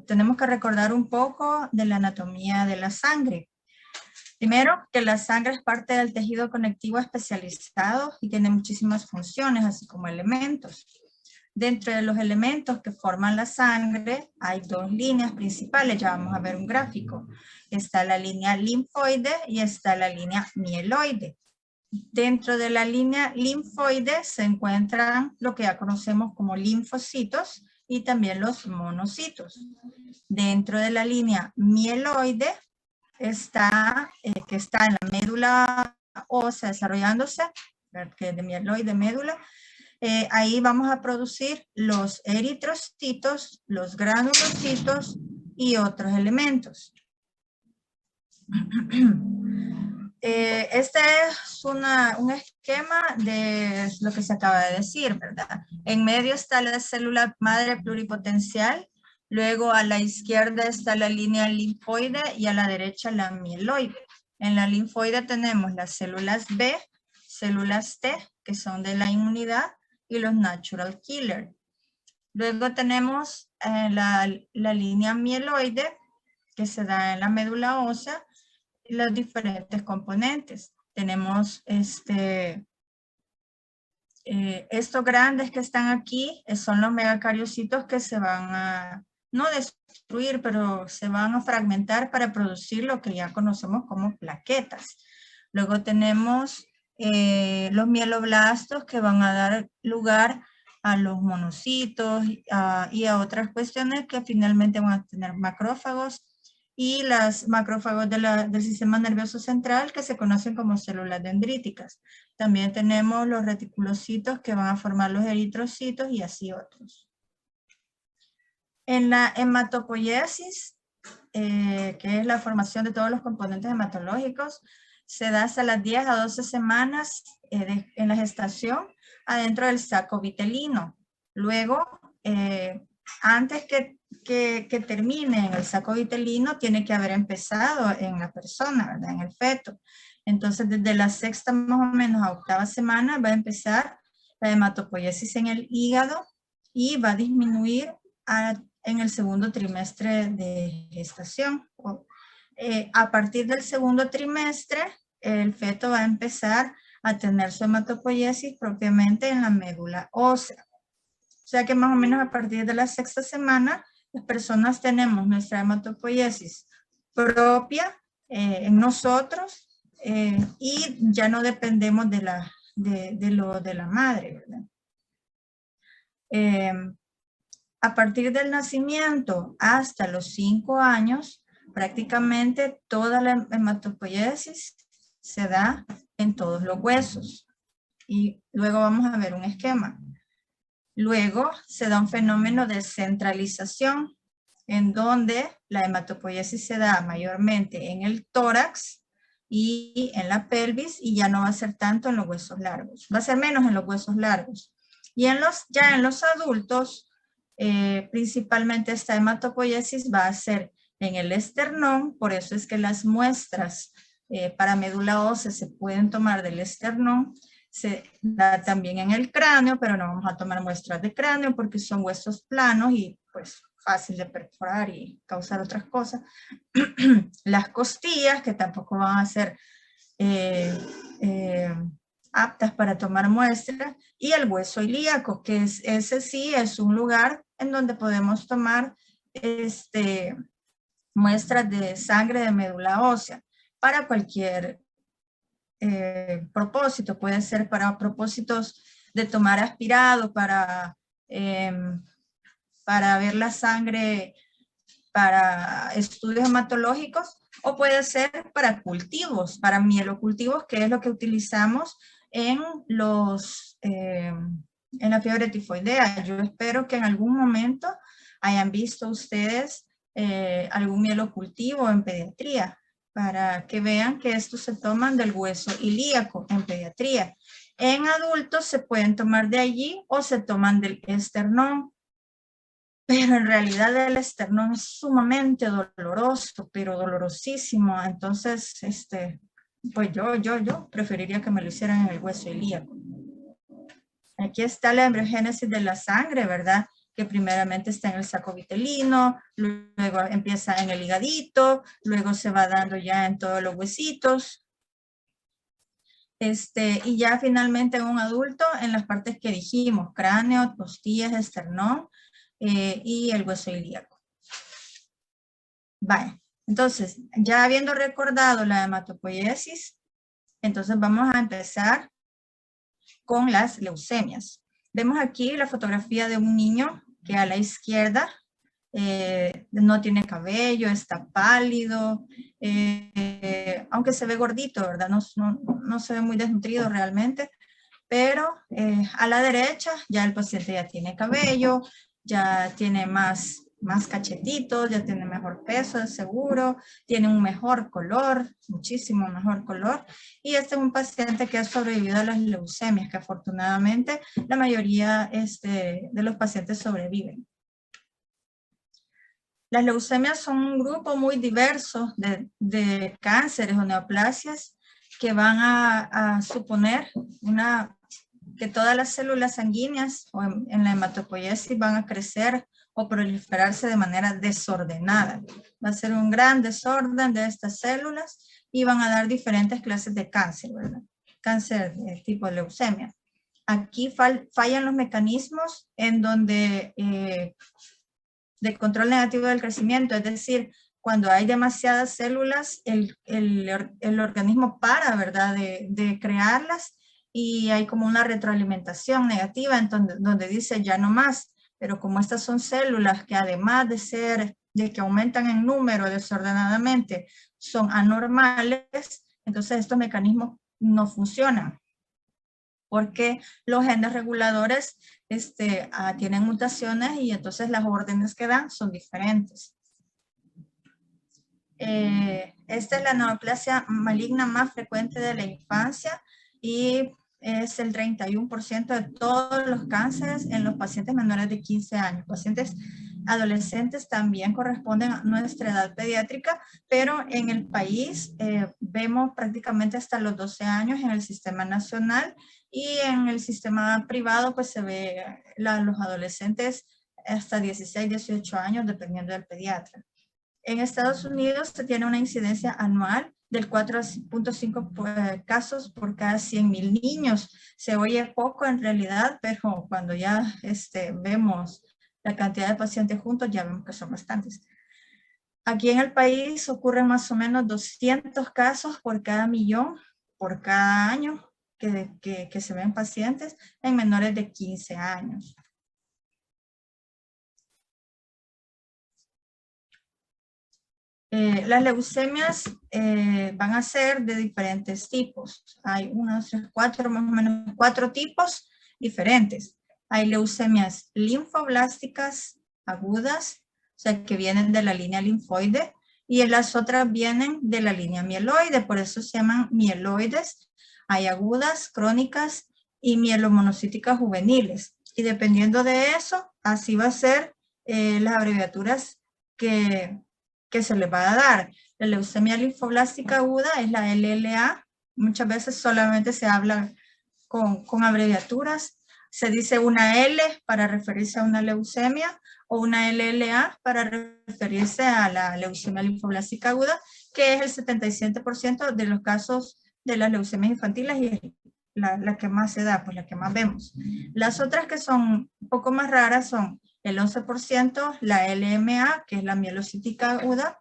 tenemos que recordar un poco de la anatomía de la sangre. Primero, que la sangre es parte del tejido conectivo especializado y tiene muchísimas funciones, así como elementos. Dentro de los elementos que forman la sangre hay dos líneas principales, ya vamos a ver un gráfico. Está la línea linfoide y está la línea mieloide. Dentro de la línea linfoide se encuentran lo que ya conocemos como linfocitos y también los monocitos. Dentro de la línea mieloide está, que está en la médula ósea desarrollándose, que de mieloide, médula, ahí vamos a producir los eritrocitos, los granulocitos y otros elementos. Este es un esquema de lo que se acaba de decir, ¿verdad? En medio está la célula madre pluripotencial, luego a la izquierda está la línea linfoide y a la derecha la mieloide. En la linfoide tenemos las células B, células T, que son de la inmunidad, y los natural killer. Luego tenemos la línea mieloide, que se da en la médula ósea, y los diferentes componentes. Tenemos estos grandes que están aquí, son los megacariocitos que se van a, no destruir, pero se van a fragmentar para producir lo que ya conocemos como plaquetas. Luego tenemos los mieloblastos que van a dar lugar a los monocitos y a otras cuestiones que finalmente van a tener macrófagos y las macrófagos del sistema nervioso central que se conocen como células dendríticas. También tenemos los reticulocitos que van a formar los eritrocitos y así otros. En la hematopoiesis, que es la formación de todos los componentes hematológicos, se da hasta las 10 a 12 semanas en la gestación adentro del saco vitelino. Luego, antes que termine en el saco vitelino, tiene que haber empezado en la persona, ¿verdad? En el feto. Entonces, desde la sexta más o menos a octava semana va a empezar la hematopoiesis en el hígado y va a disminuir en el segundo trimestre de gestación. A partir del segundo trimestre, el feto va a empezar a tener su hematopoiesis propiamente en la médula ósea. O sea que más o menos a partir de la sexta semana, las personas tenemos nuestra hematopoiesis propia en nosotros y ya no dependemos de la madre, ¿verdad? A partir del nacimiento hasta los 5 años, prácticamente toda la hematopoiesis se da en todos los huesos. Y luego vamos a ver un esquema. Luego se da un fenómeno de centralización, en donde la hematopoiesis se da mayormente en el tórax y en la pelvis, y ya no va a ser tanto en los huesos largos. Va a ser menos en los huesos largos. Y ya en los adultos, principalmente esta hematopoiesis va a ser en el esternón, por eso es que las muestras para médula ósea se pueden tomar del esternón, se da también en el cráneo, pero no vamos a tomar muestras de cráneo porque son huesos planos y pues fácil de perforar y causar otras cosas. Las costillas, que tampoco van a ser aptas para tomar muestras, y el hueso ilíaco, que ese sí es un lugar en donde podemos tomar muestras de sangre de médula ósea para cualquier propósito. Puede ser para propósitos de tomar aspirado, para ver la sangre, para estudios hematológicos, o puede ser para cultivos, para mielocultivos, que es lo que utilizamos en la fiebre tifoidea. Yo espero que en algún momento hayan visto ustedes algún mielocultivo en pediatría, para que vean que estos se toman del hueso ilíaco en pediatría. En adultos se pueden tomar de allí o se toman del esternón, pero en realidad el esternón es sumamente doloroso, pero dolorosísimo. Entonces, pues yo preferiría que me lo hicieran en el hueso ilíaco. Aquí está la embriogénesis de la sangre, ¿verdad? que primeramente está en el saco vitelino, luego empieza en el higadito, luego se va dando ya en todos los huesitos. Y ya finalmente en un adulto en las partes que dijimos, cráneo, costillas, esternón y el hueso ilíaco. Vale, entonces ya habiendo recordado la hematopoiesis, entonces vamos a empezar con las leucemias. Vemos aquí la fotografía de un niño que a la izquierda no tiene cabello, está pálido, aunque se ve gordito, ¿verdad? No se ve muy desnutrido realmente, pero a la derecha ya el paciente ya tiene cabello, ya tiene más cachetitos, ya tiene mejor peso de seguro, tiene un mejor color, muchísimo mejor color. Y este es un paciente que ha sobrevivido a las leucemias, que afortunadamente la mayoría de los pacientes sobreviven. Las leucemias son un grupo muy diverso de cánceres o neoplasias que van a suponer que todas las células sanguíneas o en la hematopoiesis van a crecer o proliferarse de manera desordenada. Va a ser un gran desorden de estas células y van a dar diferentes clases de cáncer, ¿verdad? Cáncer de tipo leucemia. Aquí fallan los mecanismos en donde de control negativo del crecimiento, es decir, cuando hay demasiadas células, el organismo para, ¿verdad?, de crearlas y hay como una retroalimentación negativa entonces, donde dice ya no más, pero como estas son células que además de que aumentan en número desordenadamente, son anormales, entonces estos mecanismos no funcionan, porque los genes reguladores tienen mutaciones y entonces las órdenes que dan son diferentes. Esta es la neoplasia maligna más frecuente de la infancia y es el 31% de todos los cánceres en los pacientes menores de 15 años. Pacientes adolescentes también corresponden a nuestra edad pediátrica, pero en el país vemos prácticamente hasta los 12 años en el sistema nacional y en el sistema privado pues se ve los adolescentes hasta 16, 18 años dependiendo del pediatra. En Estados Unidos se tiene una incidencia anual del 4.5 casos por cada 100,000 niños. Se oye poco en realidad, pero cuando ya vemos la cantidad de pacientes juntos, ya vemos que son bastantes. Aquí en el país ocurren más o menos 200 casos por cada millón, por cada año que se ven pacientes en menores de 15 años. Las leucemias van a ser de diferentes tipos. Hay 1, 2, 3, 4, más o menos 4 tipos diferentes. Hay leucemias linfoblásticas agudas, o sea, que vienen de la línea linfoide, y las otras vienen de la línea mieloide, por eso se llaman mieloides. Hay agudas, crónicas y mielomonocíticas juveniles. Y dependiendo de eso, así va a ser las abreviaturas que se le va a dar. La leucemia linfoblástica aguda es la LLA. Muchas veces solamente se habla con abreviaturas. Se dice una L para referirse a una leucemia o una LLA para referirse a la leucemia linfoblástica aguda, que es el 77% de los casos de las leucemias infantiles y es la que más se da, pues la que más vemos. Las otras que son un poco más raras son el 11%, la LMA, que es la mielocítica aguda,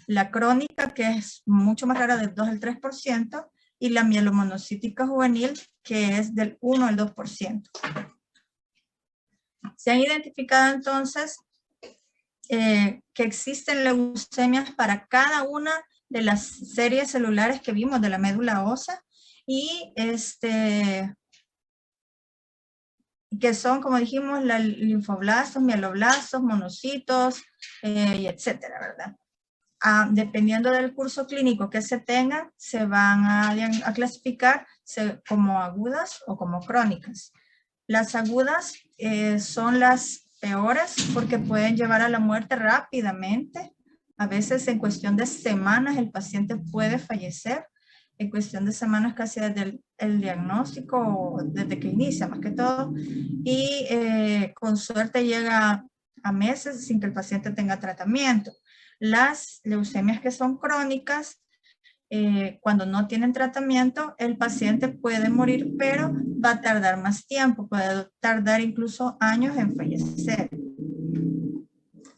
la crónica, que es mucho más rara, del 2 al 3%, y la mielomonocítica juvenil, que es del 1 al 2%. Se han identificado entonces que existen leucemias para cada una de las series celulares que vimos de la médula ósea y que son, como dijimos, linfoblastos, mieloblastos, monocitos, y etcétera, ¿verdad? Dependiendo del curso clínico que se tenga, se van a clasificar como agudas o como crónicas. Las agudas son las peores porque pueden llevar a la muerte rápidamente. A veces en cuestión de semanas el paciente puede fallecer. en cuestión de semanas casi desde el diagnóstico, desde que inicia más que todo, y con suerte llega a meses sin que el paciente tenga tratamiento. Las leucemias que son crónicas, cuando no tienen tratamiento, el paciente puede morir, pero va a tardar más tiempo, puede tardar incluso años en fallecer.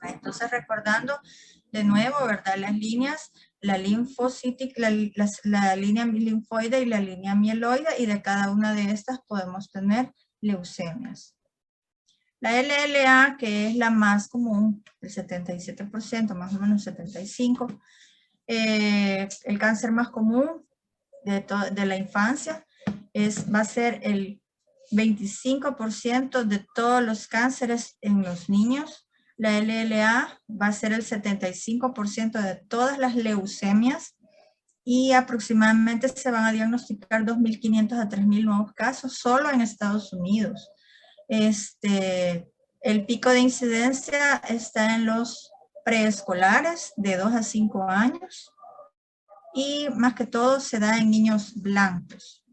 Entonces, recordando de nuevo, ¿verdad? Las líneas, la linfocítica, la línea linfoide y la línea mieloide, y de cada una de estas podemos tener leucemias. La LLA, que es la más común, el 77%, más o menos 75%, el cáncer más común de la infancia, va a ser el 25% de todos los cánceres en los niños. La LLA va a ser el 75% de todas las leucemias y aproximadamente se van a diagnosticar 2.500 a 3.000 nuevos casos solo en Estados Unidos. El pico de incidencia está en los preescolares de 2 a 5 años y más que todo se da en niños blancos.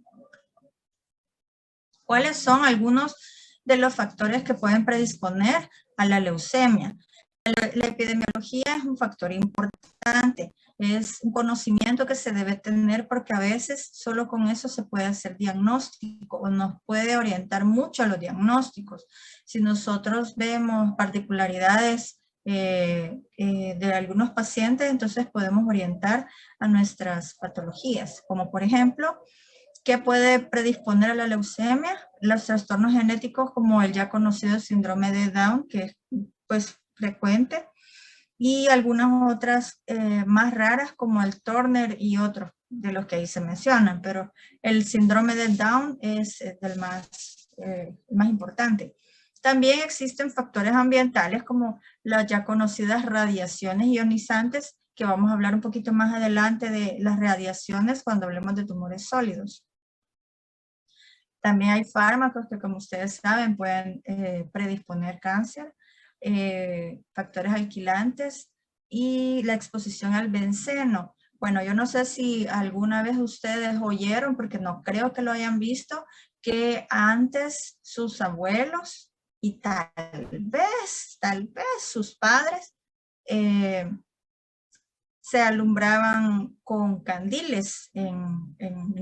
¿Cuáles son algunos de los factores que pueden predisponer a la leucemia? La epidemiología es un factor importante, es un conocimiento que se debe tener porque a veces solo con eso se puede hacer diagnóstico o nos puede orientar mucho a los diagnósticos. Si nosotros vemos particularidades de algunos pacientes, entonces podemos orientar a nuestras patologías, como por ejemplo, ¿qué puede predisponer a la leucemia? Los trastornos genéticos como el ya conocido síndrome de Down, que es pues frecuente, y algunas otras más raras como el Turner y otros de los que ahí se mencionan, pero el síndrome de Down es el más importante. También existen factores ambientales como las ya conocidas radiaciones ionizantes, que vamos a hablar un poquito más adelante de las radiaciones cuando hablemos de tumores sólidos. También hay fármacos que, como ustedes saben, pueden predisponer cáncer, factores alquilantes y la exposición al benceno. Bueno, yo no sé si alguna vez ustedes oyeron, porque no creo que lo hayan visto, que antes sus abuelos y tal vez sus padres se alumbraban con candiles en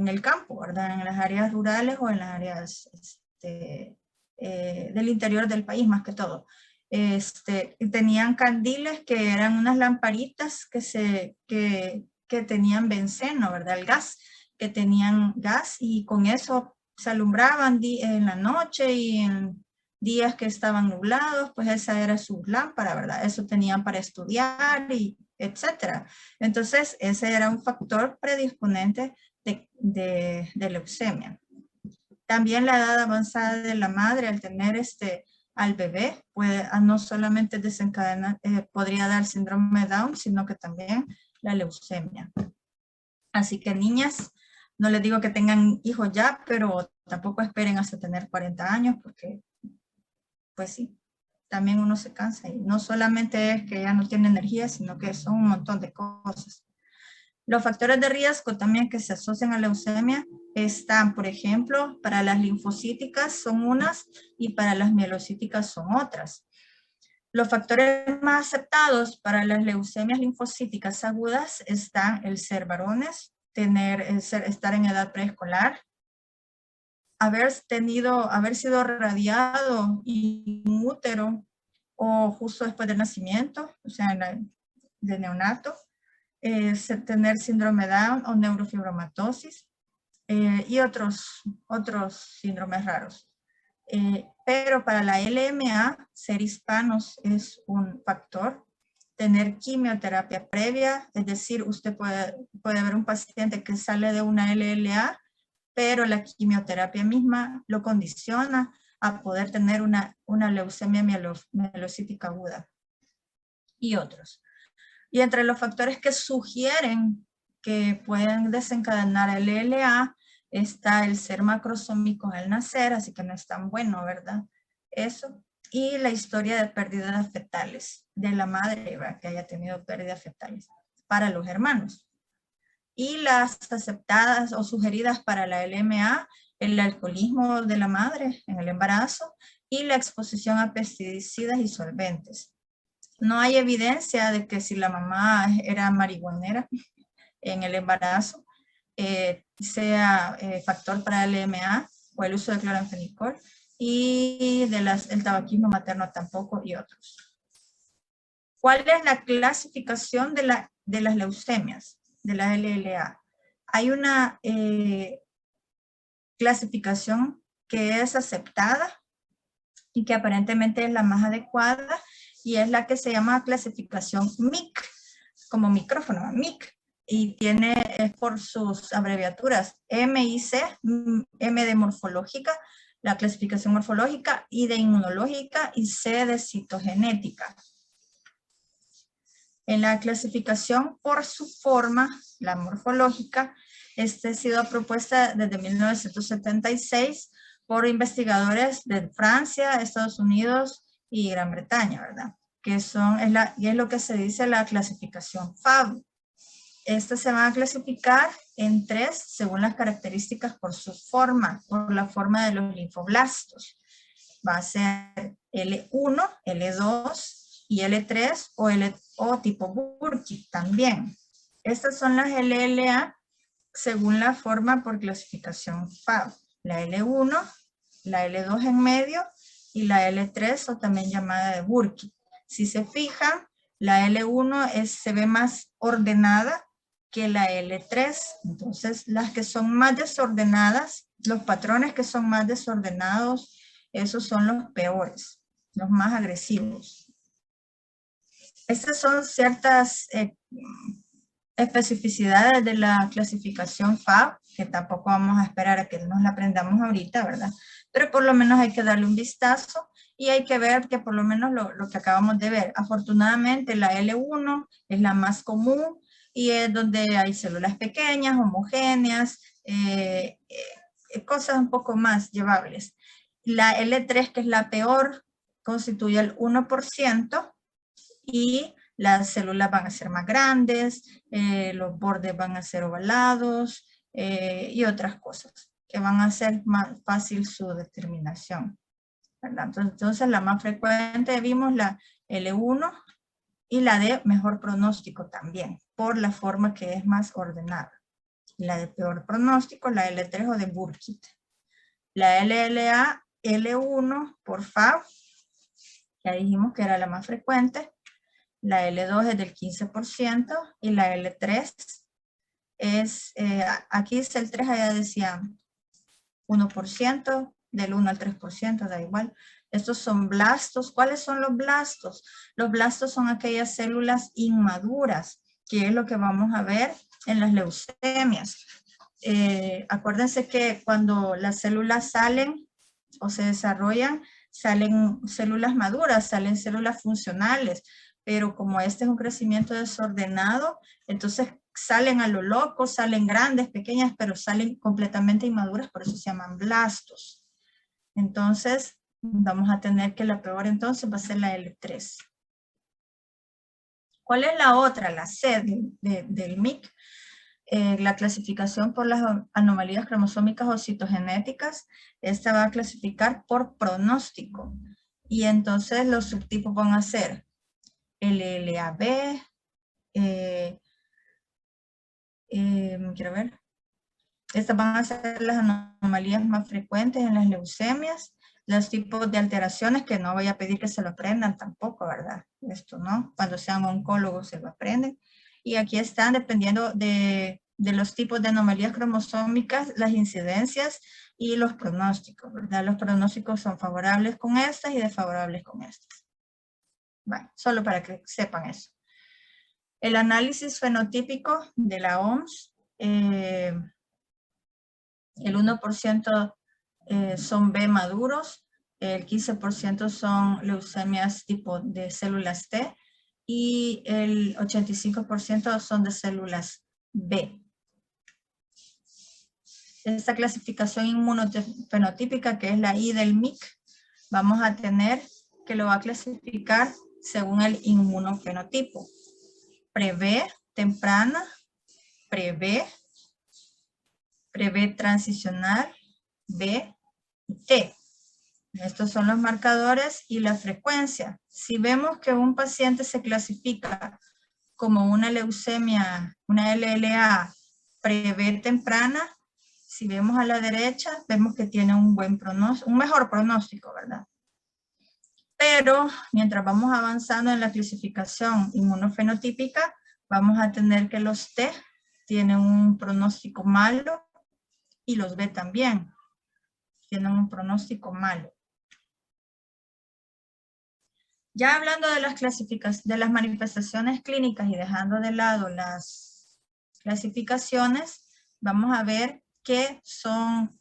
el campo, ¿verdad? En las áreas rurales o en las áreas del interior del país, más que todo. Tenían candiles que eran unas lamparitas que tenían benceno, ¿verdad? El gas, que tenían gas y con eso se alumbraban en la noche y en días que estaban nublados, pues esa era su lámpara, ¿verdad? Eso tenían para estudiar y etcétera. Entonces, ese era un factor predisponente de leucemia. También la edad avanzada de la madre al tener al bebé puede no solamente desencadenar, podría dar síndrome de Down, sino que también la leucemia. Así que niñas, no les digo que tengan hijos ya, pero tampoco esperen hasta tener 40 años porque, pues sí, también uno se cansa y no solamente es que ya no tiene energía, sino que son un montón de cosas. Los factores de riesgo también que se asocian a la leucemia están, por ejemplo, para las linfocíticas son unas y para las mielocíticas son otras. Los factores más aceptados para las leucemias linfocíticas agudas están el ser varones, estar en edad preescolar, haber sido radiado in útero o justo después del nacimiento, o sea, de neonato, tener síndrome Down o neurofibromatosis y otros síndromes raros. Pero para la LMA, ser hispanos es un factor. Tener quimioterapia previa, es decir, usted puede ver un paciente que sale de una LLA, pero la quimioterapia misma lo condiciona a poder tener una leucemia mielocítica aguda y otros. Y entre los factores que sugieren que pueden desencadenar el LLA está el ser macrosómico al nacer, así que no es tan bueno, ¿verdad? Eso. Y la historia de pérdidas fetales de la madre, ¿verdad? Que haya tenido pérdidas fetales para los hermanos. y las aceptadas o sugeridas para la LMA, el alcoholismo de la madre en el embarazo y la exposición a pesticidas y solventes. No hay evidencia de que si la mamá era marihuanera en el embarazo, sea factor para el LMA o el uso de cloranfenicol, y el tabaquismo materno tampoco, y otros. ¿Cuál es la clasificación de las leucemias, de la LLA? Hay una clasificación que es aceptada y que aparentemente es la más adecuada, y es la que se llama clasificación MIC, como micrófono, MIC, y tiene por sus abreviaturas MIC, M de morfológica, la clasificación morfológica, I de inmunológica y C de citogenética. En la clasificación por su forma, la morfológica, ha sido propuesta desde 1976 por investigadores de Francia, Estados Unidos y Gran Bretaña, ¿verdad? Que y es lo que se dice la clasificación FAB. Estas se van a clasificar en 3 según las características por su forma, por la forma de los linfoblastos. Va a ser L1, L2 y L3 o tipo Burkitt también. Estas son las LLA según la forma por clasificación FAB. La L1, la L2 en medio y la L3 o también llamada de Burkitt. Si se fijan, la L1 se ve más ordenada que la L3. Entonces, las que son más desordenadas, los patrones que son más desordenados, esos son los peores, los más agresivos. Estas son ciertas especificidades de la clasificación FAB, que tampoco vamos a esperar a que nos la aprendamos ahorita, ¿verdad? Pero por lo menos hay que darle un vistazo y hay que ver que por lo menos lo que acabamos de ver. Afortunadamente la L1 es la más común y es donde hay células pequeñas, homogéneas, cosas un poco más llevables. La L3, que es la peor, constituye el 1% y las células van a ser más grandes, los bordes van a ser ovalados y otras cosas que van a hacer más fácil su determinación, ¿verdad? Entonces la más frecuente vimos la L1 y la de mejor pronóstico también, por la forma que es más ordenada. La de peor pronóstico, la L3 o de Burkitt. La LLA, L1 por FAB, ya dijimos que era la más frecuente. La L2 es del 15% y la L3 es, aquí es el 3, allá decía 1%, del 1 al 3%, da igual. Estos son blastos. ¿Cuáles son los blastos? Los blastos son aquellas células inmaduras, que es lo que vamos a ver en las leucemias. Acuérdense que cuando las células salen o se desarrollan, salen células maduras, salen células funcionales, pero como este es un crecimiento desordenado, entonces salen a lo loco, salen grandes, pequeñas, pero salen completamente inmaduras, por eso se llaman blastos. Entonces, vamos a tener que la peor entonces va a ser la L3. ¿Cuál es la otra? La C del MIC. La clasificación por las anomalías cromosómicas o citogenéticas. Esta va a clasificar por pronóstico. Y entonces los subtipos van a ser LLAB, quiero ver. Estas van a ser las anomalías más frecuentes en las leucemias, los tipos de alteraciones que no voy a pedir que se lo aprendan tampoco, ¿verdad? Esto no, cuando sean oncólogos se lo aprenden. Y aquí están, dependiendo de los tipos de anomalías cromosómicas, las incidencias y los pronósticos, ¿verdad? Los pronósticos son favorables con estas y desfavorables con estas. Bueno, solo para que sepan eso. El análisis fenotípico de la OMS, el 1% son B maduros, el 15% son leucemias tipo de células T y el 85% son de células B. Esta clasificación inmunofenotípica, que es la I del MIC, vamos a tener que lo va a clasificar según el inmunofenotipo. Pre-B, temprana, pre-B transicional, B y T. Estos son los marcadores y la frecuencia. Si vemos que un paciente se clasifica como una leucemia, una LLA pre-B temprana, si vemos a la derecha, vemos que tiene un buen pronóstico, un mejor pronóstico, ¿verdad? Pero mientras vamos avanzando en la clasificación inmunofenotípica, vamos a tener que los T tienen un pronóstico malo y los B también tienen un pronóstico malo. Ya hablando de las de las manifestaciones clínicas y dejando de lado las clasificaciones, vamos a ver qué son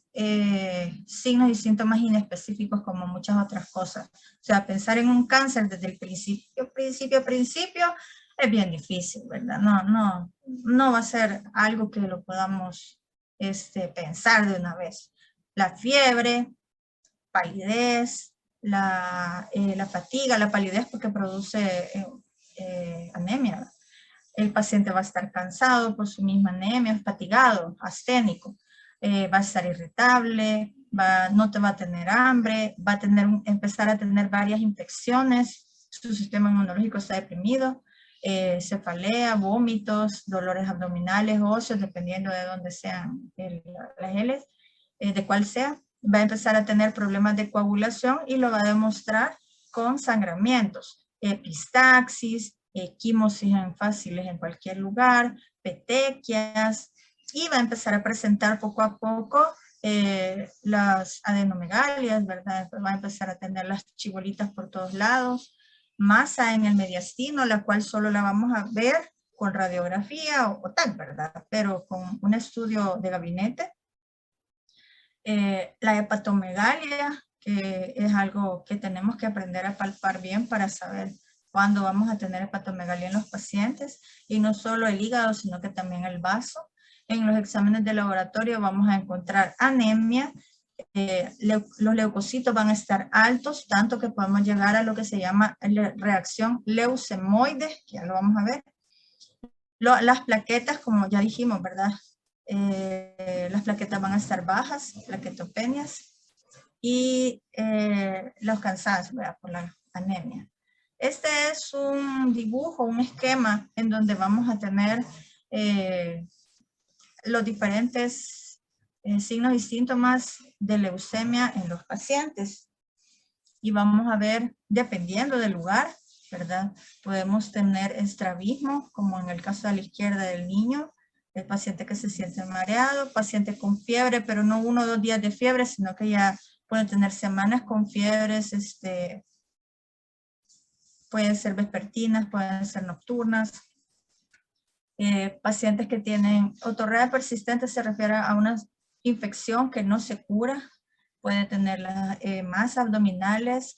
signos y síntomas inespecíficos como muchas otras cosas. O sea, pensar en un cáncer desde el principio es bien difícil, ¿verdad? No va a ser algo que lo podamos pensar de una vez. La fiebre, palidez, la fatiga, la palidez porque produce anemia. El paciente va a estar cansado por su misma anemia, fatigado, asténico, va a estar irritable, no te va a tener hambre, va a empezar a tener varias infecciones, su sistema inmunológico está deprimido, cefalea, vómitos, dolores abdominales, óseos, dependiendo de dónde sean las heles, de cuál sea. Va a empezar a tener problemas de coagulación y lo va a demostrar con sangramientos, epistaxis, equimosis fáciles en cualquier lugar, petequias, y va a empezar a presentar poco a poco las adenomegalias, ¿verdad? Va a empezar a tener las chibolitas por todos lados, masa en el mediastino, la cual solo la vamos a ver con radiografía o tal, ¿verdad? Pero con un estudio de gabinete. La hepatomegalia, que es algo que tenemos que aprender a palpar bien para saber cuándo vamos a tener hepatomegalia en los pacientes, y no solo el hígado, sino que también el vaso. En los exámenes de laboratorio vamos a encontrar anemia, los leucocitos van a estar altos, tanto que podemos llegar a lo que se llama reacción leucemoide, que ya lo vamos a ver. Las plaquetas, como ya dijimos, ¿verdad? Las plaquetas van a estar bajas, plaquetopenias, y los cansados, ¿verdad? Por la anemia. Este es un dibujo, un esquema en donde vamos a tener los diferentes signos y síntomas de leucemia en los pacientes. Y vamos a ver, dependiendo del lugar, ¿verdad? Podemos tener estrabismo, como en el caso de la izquierda del niño, el paciente que se siente mareado, paciente con fiebre, pero no 1 o 2 días de fiebre, sino que ya pueden tener semanas con fiebres, pueden ser vespertinas, pueden ser nocturnas. Pacientes que tienen otorrea persistente se refiere a una infección que no se cura, puede tener las masas abdominales,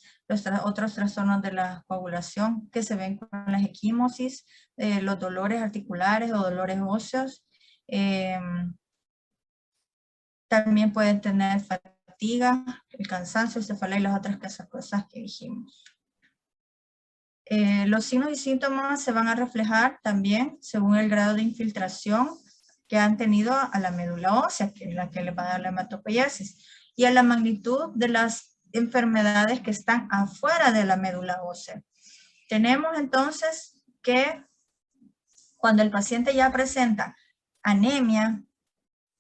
otros trastornos de la coagulación que se ven con las equimosis, los dolores articulares o dolores óseos. También pueden tener fatiga, el cansancio, cefalea y las otras cosas que dijimos. Los signos y síntomas se van a reflejar también según el grado de infiltración que han tenido a la médula ósea, que es la que le va a dar la hematopoiesis, y a la magnitud de las enfermedades que están afuera de la médula ósea. Tenemos entonces que cuando el paciente ya presenta anemia,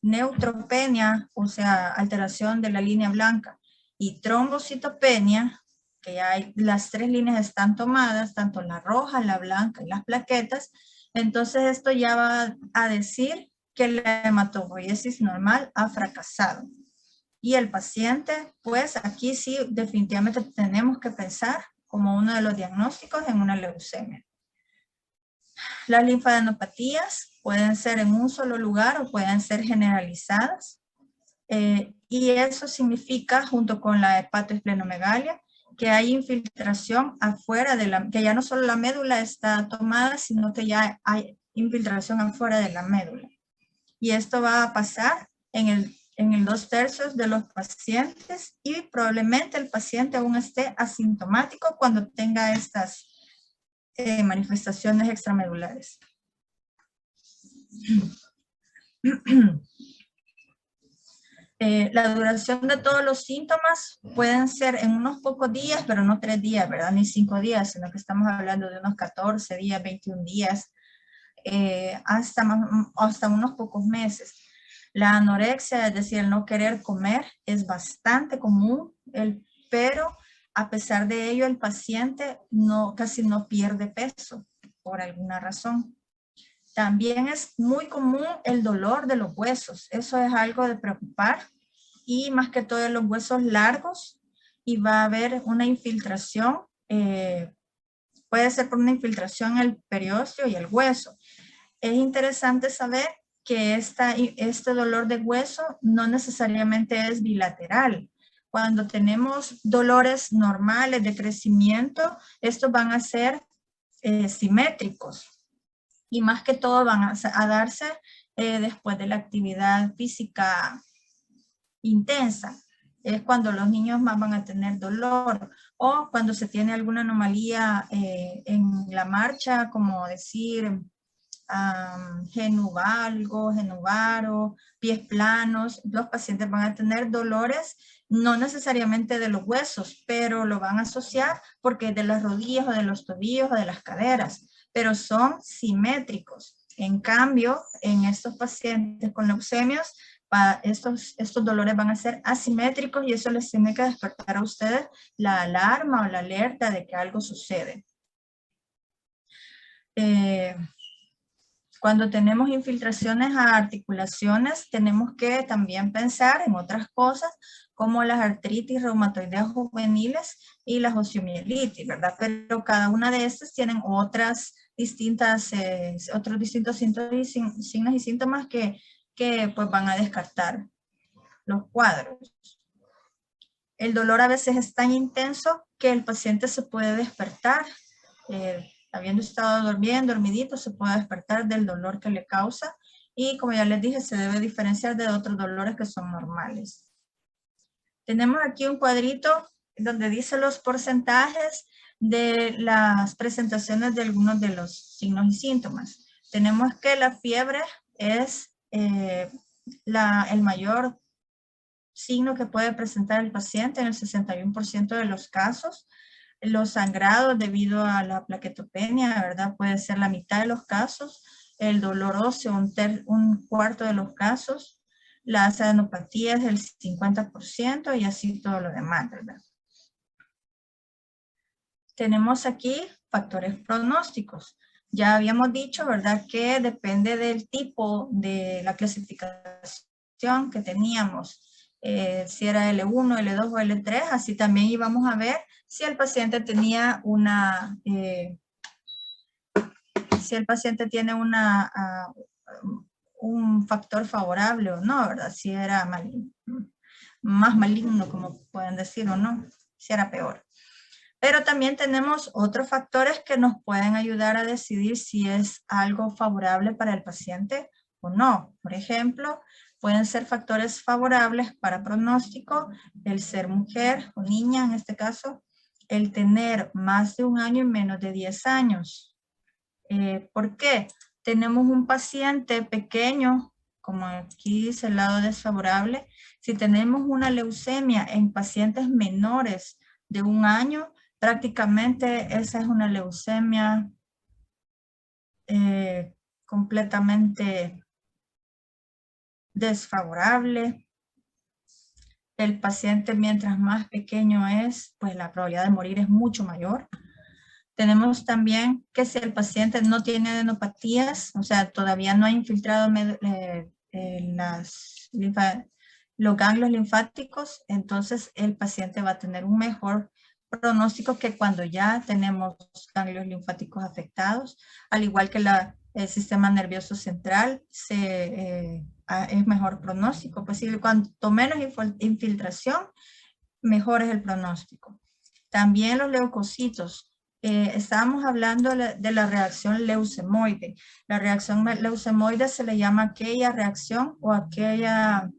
neutropenia, o sea, alteración de la línea blanca, y trombocitopenia, que ya las 3 líneas están tomadas, tanto la roja, la blanca y las plaquetas, entonces esto ya va a decir que la hematopoiesis normal ha fracasado. Y el paciente, pues aquí sí definitivamente tenemos que pensar como uno de los diagnósticos en una leucemia. Las linfadenopatías pueden ser en un solo lugar o pueden ser generalizadas. Y eso significa, junto con la hepatoesplenomegalia, que hay infiltración afuera de que ya no solo la médula está tomada, sino que ya hay infiltración afuera de la médula. Y esto va a pasar en el 2/3 de los pacientes, y probablemente el paciente aún esté asintomático cuando tenga estas manifestaciones extramedulares. La duración de todos los síntomas pueden ser en unos pocos días, pero no 3 días, ¿verdad? Ni 5 días, sino que estamos hablando de unos 14 días, 21 días, hasta unos pocos meses. La anorexia, es decir, el no querer comer, es bastante común, pero a pesar de ello, el paciente casi no pierde peso por alguna razón. También es muy común el dolor de los huesos. Eso es algo de preocupar, y más que todo en los huesos largos, y va a haber una infiltración. Puede ser por una infiltración en el periósteo y el hueso. Es interesante saber que este dolor de hueso no necesariamente es bilateral. Cuando tenemos dolores normales de crecimiento, estos van a ser simétricos. Y más que todo van a darse después de la actividad física intensa. Es cuando los niños más van a tener dolor, o cuando se tiene alguna anomalía en la marcha, como decir genuvalgo, genuvaro, pies planos. Los pacientes van a tener dolores, no necesariamente de los huesos, pero lo van a asociar porque es de las rodillas o de los tobillos o de las caderas, pero son simétricos. En cambio, en estos pacientes con leucemias, estos dolores van a ser asimétricos, y eso les tiene que despertar a ustedes la alarma o la alerta de que algo sucede. Cuando tenemos infiltraciones a articulaciones, tenemos que también pensar en otras cosas como las artritis reumatoideas juveniles y las osteomielitis, ¿verdad? Pero cada una de estas tienen otros distintos signos y síntomas que pues van a descartar los cuadros. El dolor a veces es tan intenso que el paciente se puede despertar. Habiendo estado dormidito, se puede despertar del dolor que le causa, y como ya les dije, se debe diferenciar de otros dolores que son normales. Tenemos aquí un cuadrito donde dice los porcentajes de las presentaciones de algunos de los signos y síntomas. Tenemos que la fiebre es el mayor signo que puede presentar el paciente en el 61% de los casos. Los sangrados debido a la plaquetopenia, ¿verdad? Puede ser la mitad de los casos. El dolor óseo, un cuarto de los casos. Las adenopatías, el 50%, y así todo lo demás, ¿verdad? Tenemos aquí factores pronósticos. Ya habíamos dicho, ¿verdad?, que depende del tipo de la clasificación que teníamos. Si era L1, L2 o L3, así también íbamos a ver si el paciente tenía un factor favorable o no, ¿verdad? Si era más maligno, como pueden decir, o no, si era peor. Pero también tenemos otros factores que nos pueden ayudar a decidir si es algo favorable para el paciente o no. Por ejemplo, pueden ser factores favorables para pronóstico: el ser mujer o niña, en este caso, el tener más de 1 año y menos de 10 años. ¿Por qué? Tenemos un paciente pequeño, como aquí dice el lado desfavorable. Si tenemos una leucemia en pacientes menores de 1 año, prácticamente esa es una leucemia completamente desfavorable. El paciente, mientras más pequeño es, pues la probabilidad de morir es mucho mayor. Tenemos también que si el paciente no tiene adenopatías, o sea, todavía no ha infiltrado los ganglios linfáticos, entonces el paciente va a tener un mejor pronóstico que cuando ya tenemos ganglios linfáticos afectados, al igual que el sistema nervioso central es mejor pronóstico. Pues sí, cuanto menos infiltración, mejor es el pronóstico. También los leucocitos. Estábamos hablando de la reacción leucemoide. La reacción leucemoide se le llama aquella reacción o aquella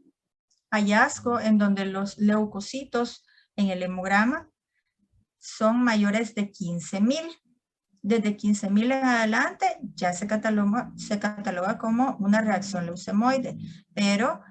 hallazgo en donde los leucocitos en el hemograma son mayores de 15,000. Desde 15.000 en adelante ya se cataloga como una reacción leucemoide, pero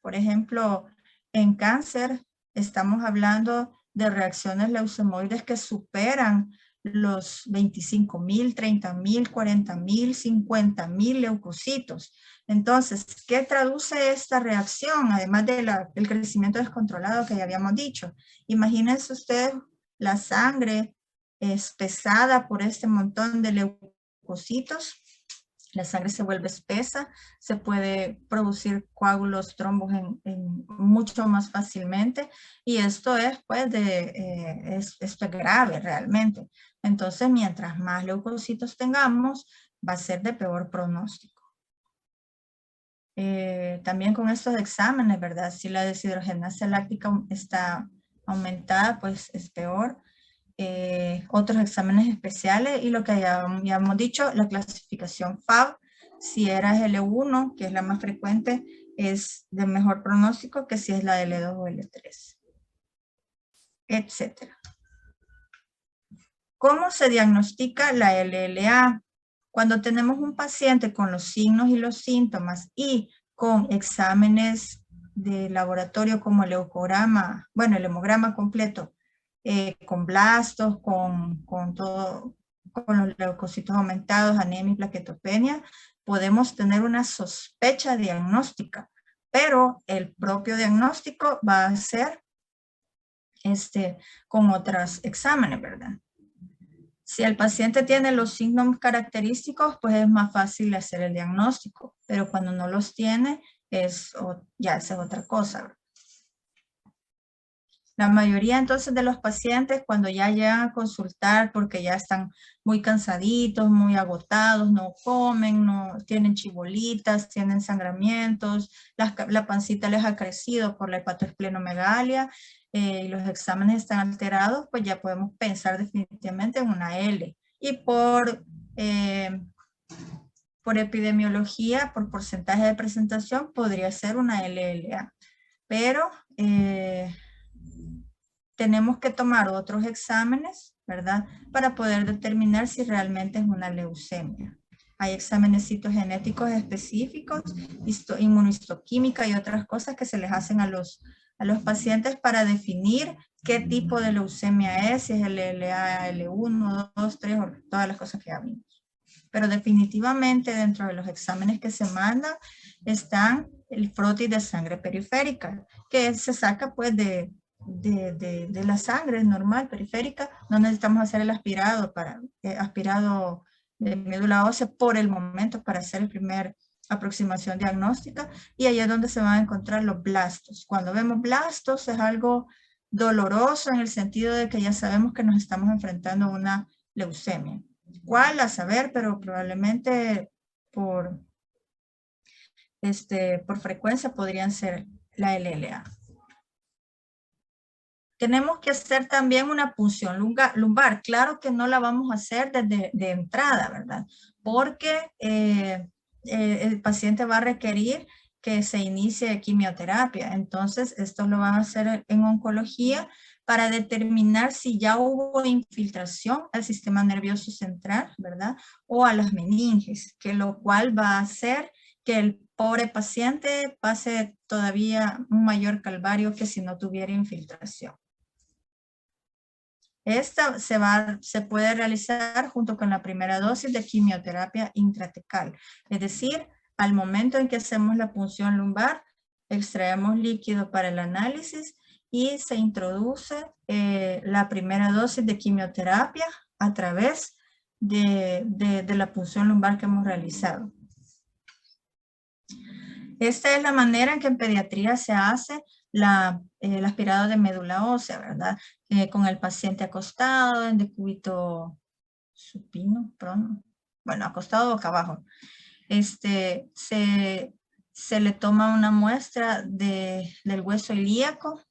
por ejemplo, en cáncer estamos hablando de reacciones leucemoides que superan los 25.000, 30.000, 40.000, 50.000 leucocitos. Entonces, ¿qué traduce esta reacción? Además del crecimiento descontrolado que ya habíamos dicho. Imagínense ustedes la sangre espesada por este montón de leucocitos. La sangre se vuelve espesa, se puede producir coágulos, trombos mucho más fácilmente, y esto es, pues, esto es grave realmente. Entonces, mientras más leucocitos tengamos, va a ser de peor pronóstico. También con estos exámenes, ¿verdad? Si la deshidrogenasa láctica está aumentada, pues es peor. Otros exámenes especiales y lo que ya hemos dicho, la clasificación FAB, si era L1, que es la más frecuente, es de mejor pronóstico que si es la L2 o L3, etc. ¿Cómo se diagnostica la LLA? Cuando tenemos un paciente con los signos y los síntomas y con exámenes de laboratorio como el leucograma, bueno, el hemograma completo, con blastos, con los leucocitos aumentados, anemia y plaquetopenia, podemos tener una sospecha diagnóstica, pero el propio diagnóstico va a ser con otros exámenes, ¿verdad? Si el paciente tiene los signos característicos, pues es más fácil hacer el diagnóstico, pero cuando no los tiene, ya esa es otra cosa, ¿verdad? La mayoría entonces de los pacientes cuando ya llegan a consultar porque ya están muy cansaditos, muy agotados, no comen, no tienen chibolitas, tienen sangramientos, la pancita les ha crecido por la hepatoesplenomegalia y los exámenes están alterados, pues ya podemos pensar definitivamente en una L. Y por epidemiología, por porcentaje de presentación, podría ser una LLA. Pero tenemos que tomar otros exámenes, ¿verdad? Para poder determinar si realmente es una leucemia. Hay exámenes citogenéticos específicos, inmunohistoquímica y otras cosas que se les hacen a los pacientes para definir qué tipo de leucemia es, si es LLA, L1, 2, 3, o todas las cosas que ya vimos. Pero definitivamente dentro de los exámenes que se mandan están el frotis de sangre periférica, que se saca pues de la sangre normal, periférica. No necesitamos hacer el aspirado de médula ósea por el momento para hacer la primera aproximación diagnóstica, y ahí es donde se van a encontrar los blastos. Cuando vemos blastos es algo doloroso en el sentido de que ya sabemos que nos estamos enfrentando a una leucemia. ¿Cuál? A saber, pero probablemente por frecuencia podrían ser la LLA. Tenemos que hacer también una punción lumbar. Claro que no la vamos a hacer de entrada, ¿verdad? Porque el paciente va a requerir que se inicie quimioterapia. Entonces, esto lo van a hacer en oncología para determinar si ya hubo infiltración al sistema nervioso central, ¿verdad? O a las meninges, que lo cual va a hacer que el pobre paciente pase todavía un mayor calvario que si no tuviera infiltración. Esta se puede realizar junto con la primera dosis de quimioterapia intratecal. Es decir, al momento en que hacemos la punción lumbar, extraemos líquido para el análisis y se introduce la primera dosis de quimioterapia a través de la punción lumbar que hemos realizado. Esta es la manera en que en pediatría se hace el aspirado de médula ósea, ¿verdad? Con el paciente acostado en decúbito supino, prono. Bueno, acostado boca abajo. Se le toma una muestra del hueso ilíaco.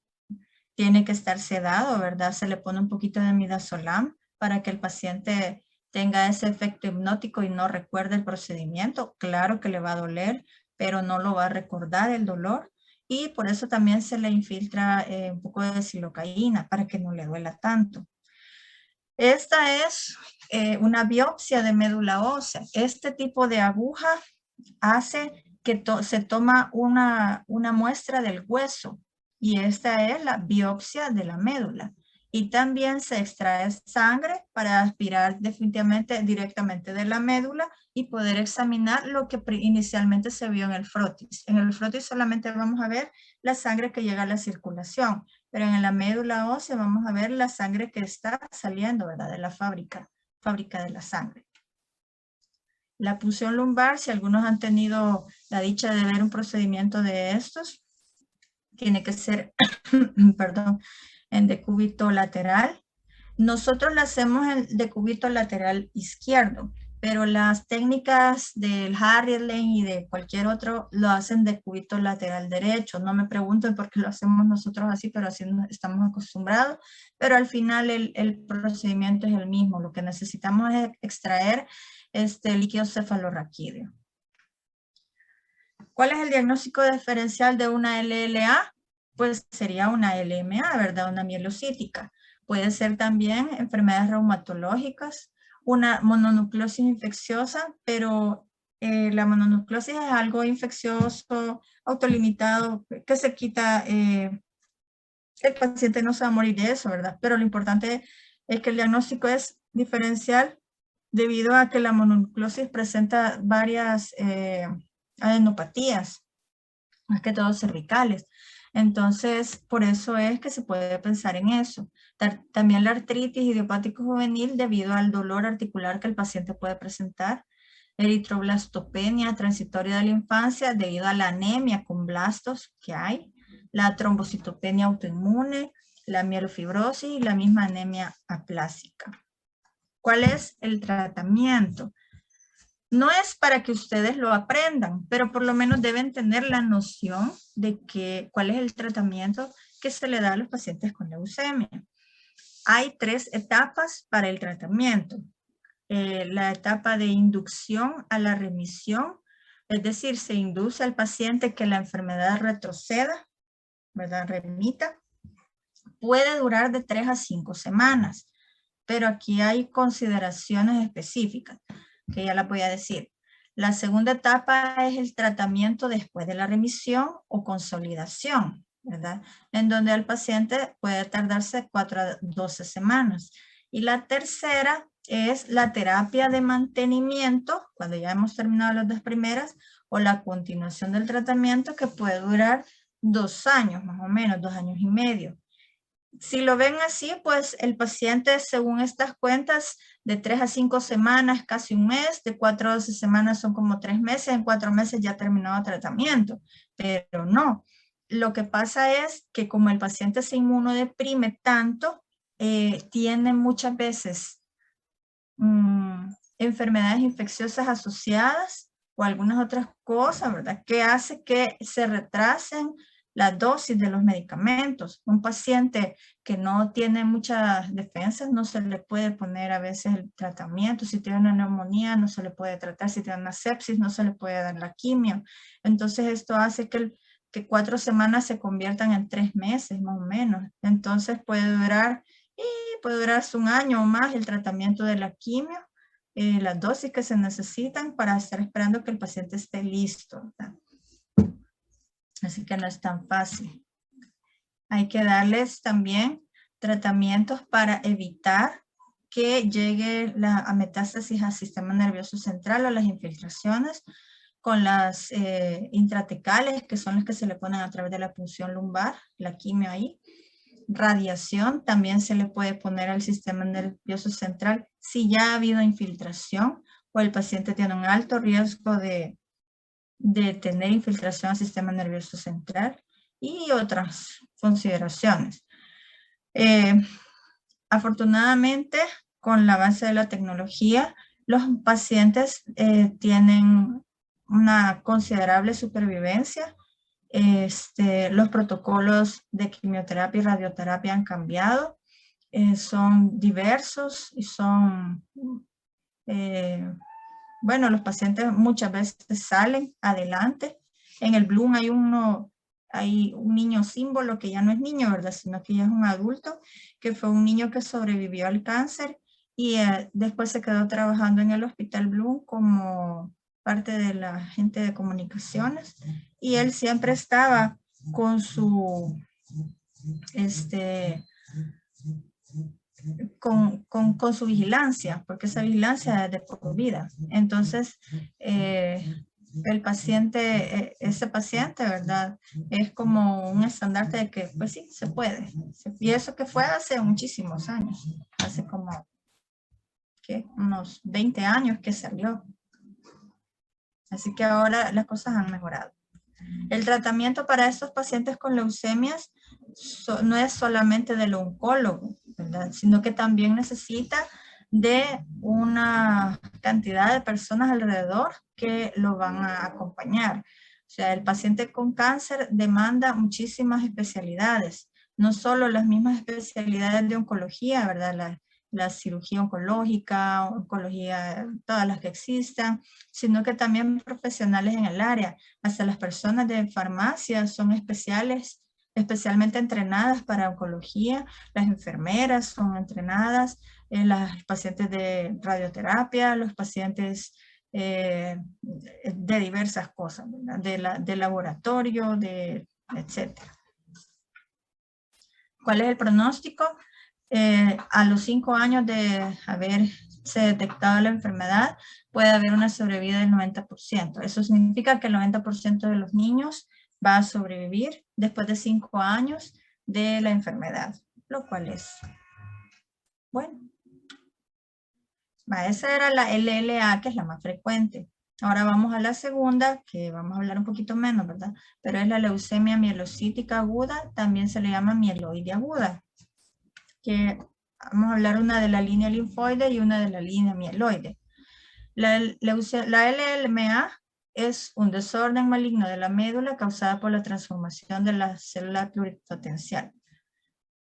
Tiene que estar sedado, ¿verdad? Se le pone un poquito de midazolam para que el paciente tenga ese efecto hipnótico y no recuerde el procedimiento. Claro que le va a doler, pero no lo va a recordar el dolor. Y por eso también se le infiltra un poco de silocaína para que no le duela tanto. Esta es una biopsia de médula ósea. Este tipo de aguja hace que se toma una muestra del hueso y esta es la biopsia de la médula. Y también se extrae sangre para aspirar definitivamente directamente de la médula y poder examinar lo que inicialmente se vio en el frotis. En el frotis solamente vamos a ver la sangre que llega a la circulación, pero en la médula ósea vamos a ver la sangre que está saliendo, ¿verdad? De la fábrica de la sangre. La punción lumbar, si algunos han tenido la dicha de ver un procedimiento de estos, tiene que ser, perdón, en decúbito lateral. Nosotros la hacemos en decúbito lateral izquierdo, pero las técnicas del Harriet Lane y de cualquier otro lo hacen decúbito lateral derecho. No me pregunten por qué lo hacemos nosotros así, pero así estamos acostumbrados. Pero al final el procedimiento es el mismo. Lo que necesitamos es extraer este líquido cefalorraquídeo. ¿Cuál es el diagnóstico diferencial de una LLA? Pues sería una LMA, ¿verdad? Una mielocítica. Puede ser también enfermedades reumatológicas, una mononucleosis infecciosa, pero la mononucleosis es algo infeccioso, autolimitado, que se quita, el paciente no se va a morir de eso, ¿verdad? Pero lo importante es que el diagnóstico es diferencial debido a que la mononucleosis presenta varias adenopatías, más que todo cervicales. Entonces, por eso es que se puede pensar en eso. También la artritis idiopático juvenil debido al dolor articular que el paciente puede presentar. Eritroblastopenia transitoria de la infancia debido a la anemia con blastos que hay. La trombocitopenia autoinmune, la mielofibrosis y la misma anemia aplásica. ¿Cuál es el tratamiento? No es para que ustedes lo aprendan, pero por lo menos deben tener la noción de cuál es el tratamiento que se le da a los pacientes con leucemia. Hay 3 etapas para el tratamiento. La etapa de inducción a la remisión, es decir, se induce al paciente que la enfermedad retroceda, ¿verdad? Remita. Puede durar de 3 a 5 semanas, pero aquí hay consideraciones específicas que ya la voy a decir. La segunda etapa es el tratamiento después de la remisión o consolidación, ¿verdad? En donde el paciente puede tardarse 4 a 12 semanas. Y la tercera es la terapia de mantenimiento, cuando ya hemos terminado las 2 primeras, o la continuación del tratamiento que puede durar 2 años, más o menos, 2 años y medio. Si lo ven así, pues el paciente, según estas cuentas, de 3 a 5 semanas, casi un mes, de 4 a 12 semanas son como 3 meses, en 4 meses ya ha terminado el tratamiento, pero no. Lo que pasa es que como el paciente se inmunodeprime tanto, tiene muchas veces enfermedades infecciosas asociadas o algunas otras cosas, ¿verdad? Que hace que se retrasen la dosis de los medicamentos. Un paciente que no tiene muchas defensas no se le puede poner a veces el tratamiento. Si tiene una neumonía no se le puede tratar. Si tiene una sepsis no se le puede dar la quimio. Entonces esto hace que 4 semanas se conviertan en 3 meses más o menos. Entonces puede durar un año o más el tratamiento de la quimio, las dosis que se necesitan para estar esperando que el paciente esté listo, ¿verdad? Así que no es tan fácil. Hay que darles también tratamientos para evitar que llegue la metástasis al sistema nervioso central o las infiltraciones con las intratecales, que son las que se le ponen a través de la punción lumbar, la quimio ahí. Radiación también se le puede poner al sistema nervioso central si ya ha habido infiltración o el paciente tiene un alto riesgo de tener infiltración al sistema nervioso central y otras consideraciones. Afortunadamente, con la avance de la tecnología, los pacientes tienen una considerable supervivencia. Los protocolos de quimioterapia y radioterapia han cambiado, son diversos y son, bueno, los pacientes muchas veces salen adelante. En el Bloom hay un niño símbolo que ya no es niño, ¿verdad? Sino que ya es un adulto, que fue un niño que sobrevivió al cáncer y después se quedó trabajando en el Hospital Bloom como parte de la gente de comunicaciones, y él siempre estaba con su, con su vigilancia, porque esa vigilancia es de por vida. Entonces, el paciente, ese paciente, ¿verdad? Es como un estandarte de que, pues sí, se puede. Y eso que fue hace muchísimos años, hace como, ¿qué? Unos 20 años que salió. Así que ahora las cosas han mejorado. El tratamiento para estos pacientes con leucemias no es solamente del oncólogo, ¿verdad? Sino que también necesita de una cantidad de personas alrededor que lo van a acompañar. O sea, el paciente con cáncer demanda muchísimas especialidades, no solo las mismas especialidades de oncología, ¿verdad? La cirugía oncológica, oncología, todas las que existan, sino que también profesionales en el área. Hasta las personas de farmacia son especialmente entrenadas para oncología, las enfermeras son entrenadas, las pacientes de radioterapia, los pacientes de diversas cosas, de laboratorio, etcétera. ¿Cuál es el pronóstico? A los 5 años de haberse detectado la enfermedad, puede haber una sobrevida del 90%. Eso significa que el 90% de los niños va a sobrevivir después de 5 años de la enfermedad, lo cual es bueno. Esa era la LLA, que es la más frecuente. Ahora vamos a la segunda, que vamos a hablar un poquito menos, ¿verdad? Pero es la leucemia mielocítica aguda, también se le llama mieloide aguda, que vamos a hablar una de la línea linfoide y una de la línea mieloide. La LLMA es un desorden maligno de la médula causada por la transformación de la célula pluripotencial.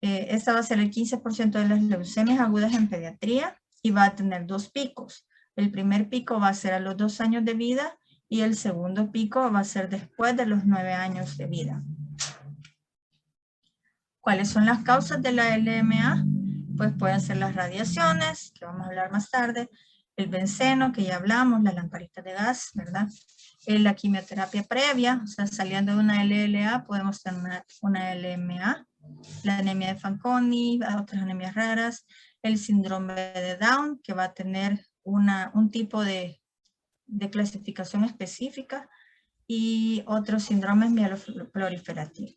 Esta va a ser el 15% de las leucemias agudas en pediatría y va a tener 2 picos. El primer pico va a ser a los 2 años de vida y el segundo pico va a ser después de los 9 años de vida. ¿Cuáles son las causas de la LMA? Pues pueden ser las radiaciones, que vamos a hablar más tarde, el benceno, que ya hablamos, la lamparita de gas, ¿verdad? La quimioterapia previa, o sea, saliendo de una LLA podemos tener una LMA, la anemia de Fanconi, otras anemias raras, el síndrome de Down, que va a tener un tipo de clasificación específica, y otros síndromes mieloproliferativos.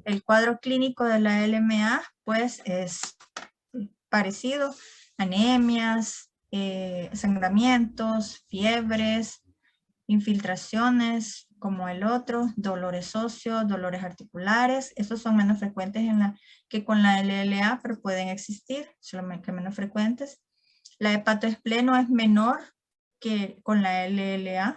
El cuadro clínico de la LMA, pues, es parecido: anemias, sangramientos, fiebres, infiltraciones como el otro, dolores óseos, dolores articulares. Estos son menos frecuentes que con la LLA, pero pueden existir, solamente que menos frecuentes. La hepatoespleno es menor que con la LLA.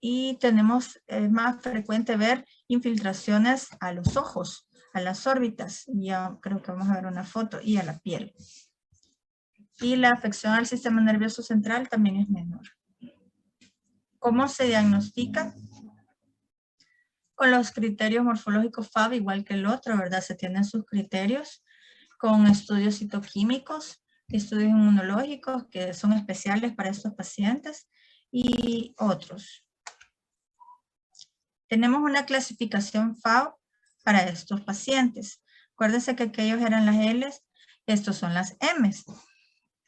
Y tenemos, es más frecuente ver infiltraciones a los ojos, a las órbitas, ya creo que vamos a ver una foto, y a la piel. Y la afección al sistema nervioso central también es menor. ¿Cómo se diagnostica? Con los criterios morfológicos FAB, igual que el otro, ¿verdad? Se tienen sus criterios con estudios citoquímicos, estudios inmunológicos que son especiales para estos pacientes y otros. Tenemos una clasificación FAB para estos pacientes. Acuérdense que aquellos eran las L's, estos son las M's.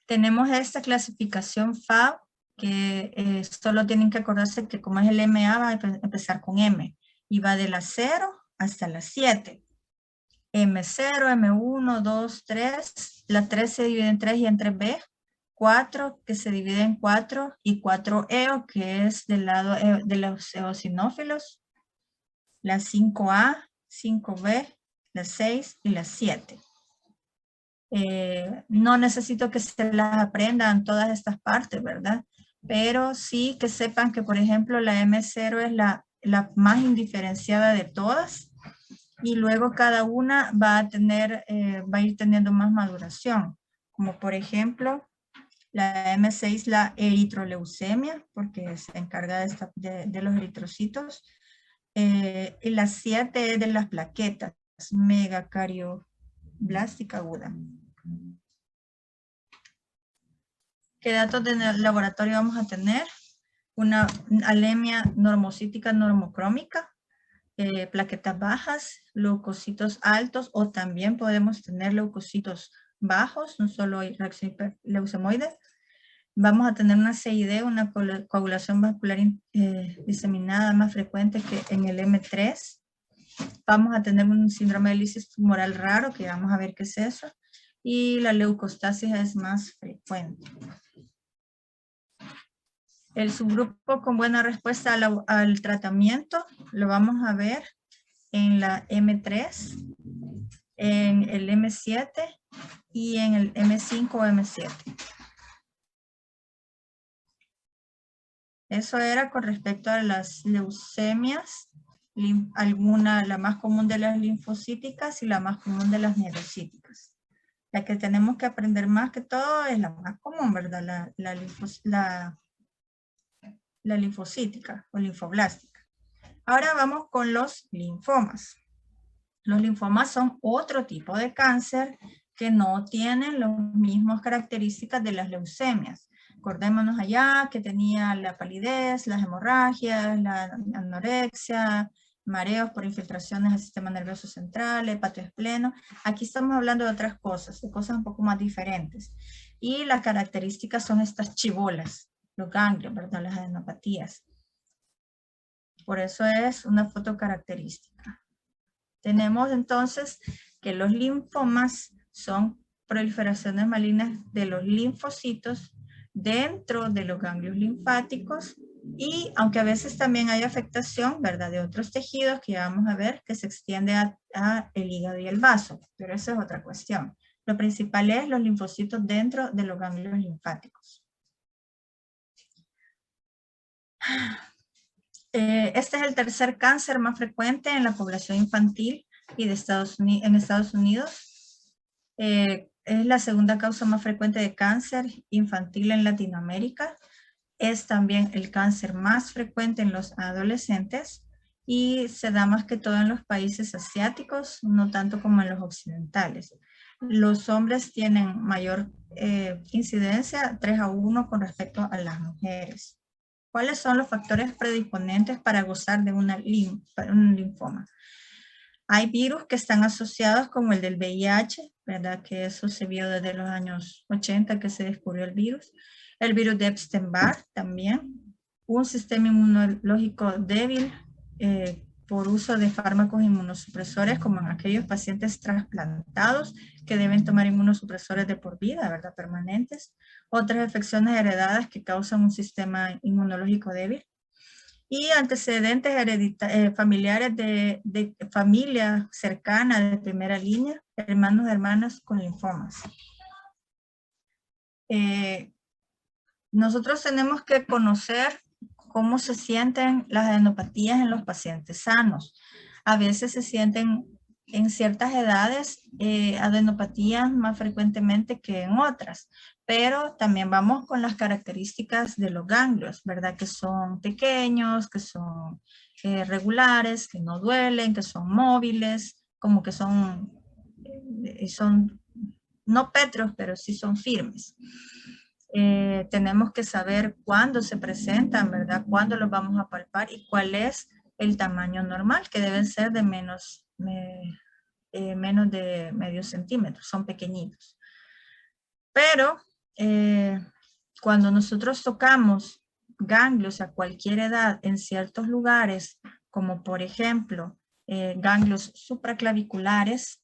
Tenemos esta clasificación FAB que solo tienen que acordarse que como es el MA va a empezar con M y va de la 0 hasta la 7. M0, M1, 2, 3. La 3 se divide en 3 y en 3B. 4 que se divide en 4 y 4 que es del lado de los eosinófilos. La 5A, 5B, la 6 y la 7. No necesito que se las aprendan todas estas partes, ¿verdad? Pero sí que sepan que, por ejemplo, la M0 es la más indiferenciada de todas, y luego cada una va a ir teniendo más maduración, como por ejemplo la M6, la eritroleucemia, porque se encarga de los eritrocitos, y la 7 es de las plaquetas, megacarioblásica aguda. ¿Qué datos de laboratorio vamos a tener? Una anemia normocítica normocrómica, plaquetas bajas, leucocitos altos, o también podemos tener leucocitos bajos, no solo hay reacción leucemoide. Vamos a tener una CID, una coagulación vascular diseminada más frecuente que en el M3. Vamos a tener un síndrome de lisis tumoral raro, que vamos a ver qué es eso. Y la leucostasis es más frecuente. El subgrupo con buena respuesta al tratamiento lo vamos a ver en la M3, en el M7 y en el M5 o M7. Eso era con respecto a las leucemias, la más común de las linfocíticas y la más común de las mielocíticas. La que tenemos que aprender más que todo es la más común, ¿verdad? La linfocítica o linfoblástica. Ahora vamos con los linfomas. Los linfomas son otro tipo de cáncer que no tienen las mismas características de las leucemias. Acordémonos allá que tenía la palidez, las hemorragias, la anorexia, mareos por infiltraciones del sistema nervioso central, hepatoespleno. Aquí estamos hablando de otras cosas, de cosas un poco más diferentes. Y las características son estas chibolas, los ganglios, ¿verdad? Las adenopatías. Por eso es una fotocaracterística. Tenemos entonces que los linfomas son proliferaciones malignas de los linfocitos dentro de los ganglios linfáticos, y aunque a veces también hay afectación, ¿verdad?, de otros tejidos que ya vamos a ver que se extiende a el hígado y el vaso, pero esa es otra cuestión. Lo principal es los linfocitos dentro de los ganglios linfáticos. Este es el tercer cáncer más frecuente en la población infantil y en Estados Unidos. Es la segunda causa más frecuente de cáncer infantil en Latinoamérica. Es también el cáncer más frecuente en los adolescentes y se da más que todo en los países asiáticos, no tanto como en los occidentales. Los hombres tienen mayor incidencia, 3-1 con respecto a las mujeres. ¿Cuáles son los factores predisponentes para gozar de un linfoma? Hay virus que están asociados como el del VIH, ¿verdad? Que eso se vio desde los años 80 que se descubrió el virus. El virus de Epstein-Barr también. Un sistema inmunológico débil por uso de fármacos inmunosupresores, como en aquellos pacientes trasplantados que deben tomar inmunosupresores de por vida, ¿verdad? Permanentes. Otras afecciones heredadas que causan un sistema inmunológico débil. Y antecedentes familiares de familia cercana de primera línea, hermanos y hermanas con linfomas. Nosotros tenemos que conocer cómo se sienten las adenopatías en los pacientes sanos. A veces se sienten en ciertas edades adenopatías más frecuentemente que en otras, pero también vamos con las características de los ganglios, ¿verdad? Que son pequeños, que son regulares, que no duelen, que son móviles, como que son no pétreos, pero sí son firmes. Tenemos que saber cuándo se presentan, ¿verdad? Cuándo los vamos a palpar y cuál es el tamaño normal, que deben ser de menos de medio centímetro, son pequeñitos. Pero cuando nosotros tocamos ganglios a cualquier edad en ciertos lugares, como por ejemplo ganglios supraclaviculares,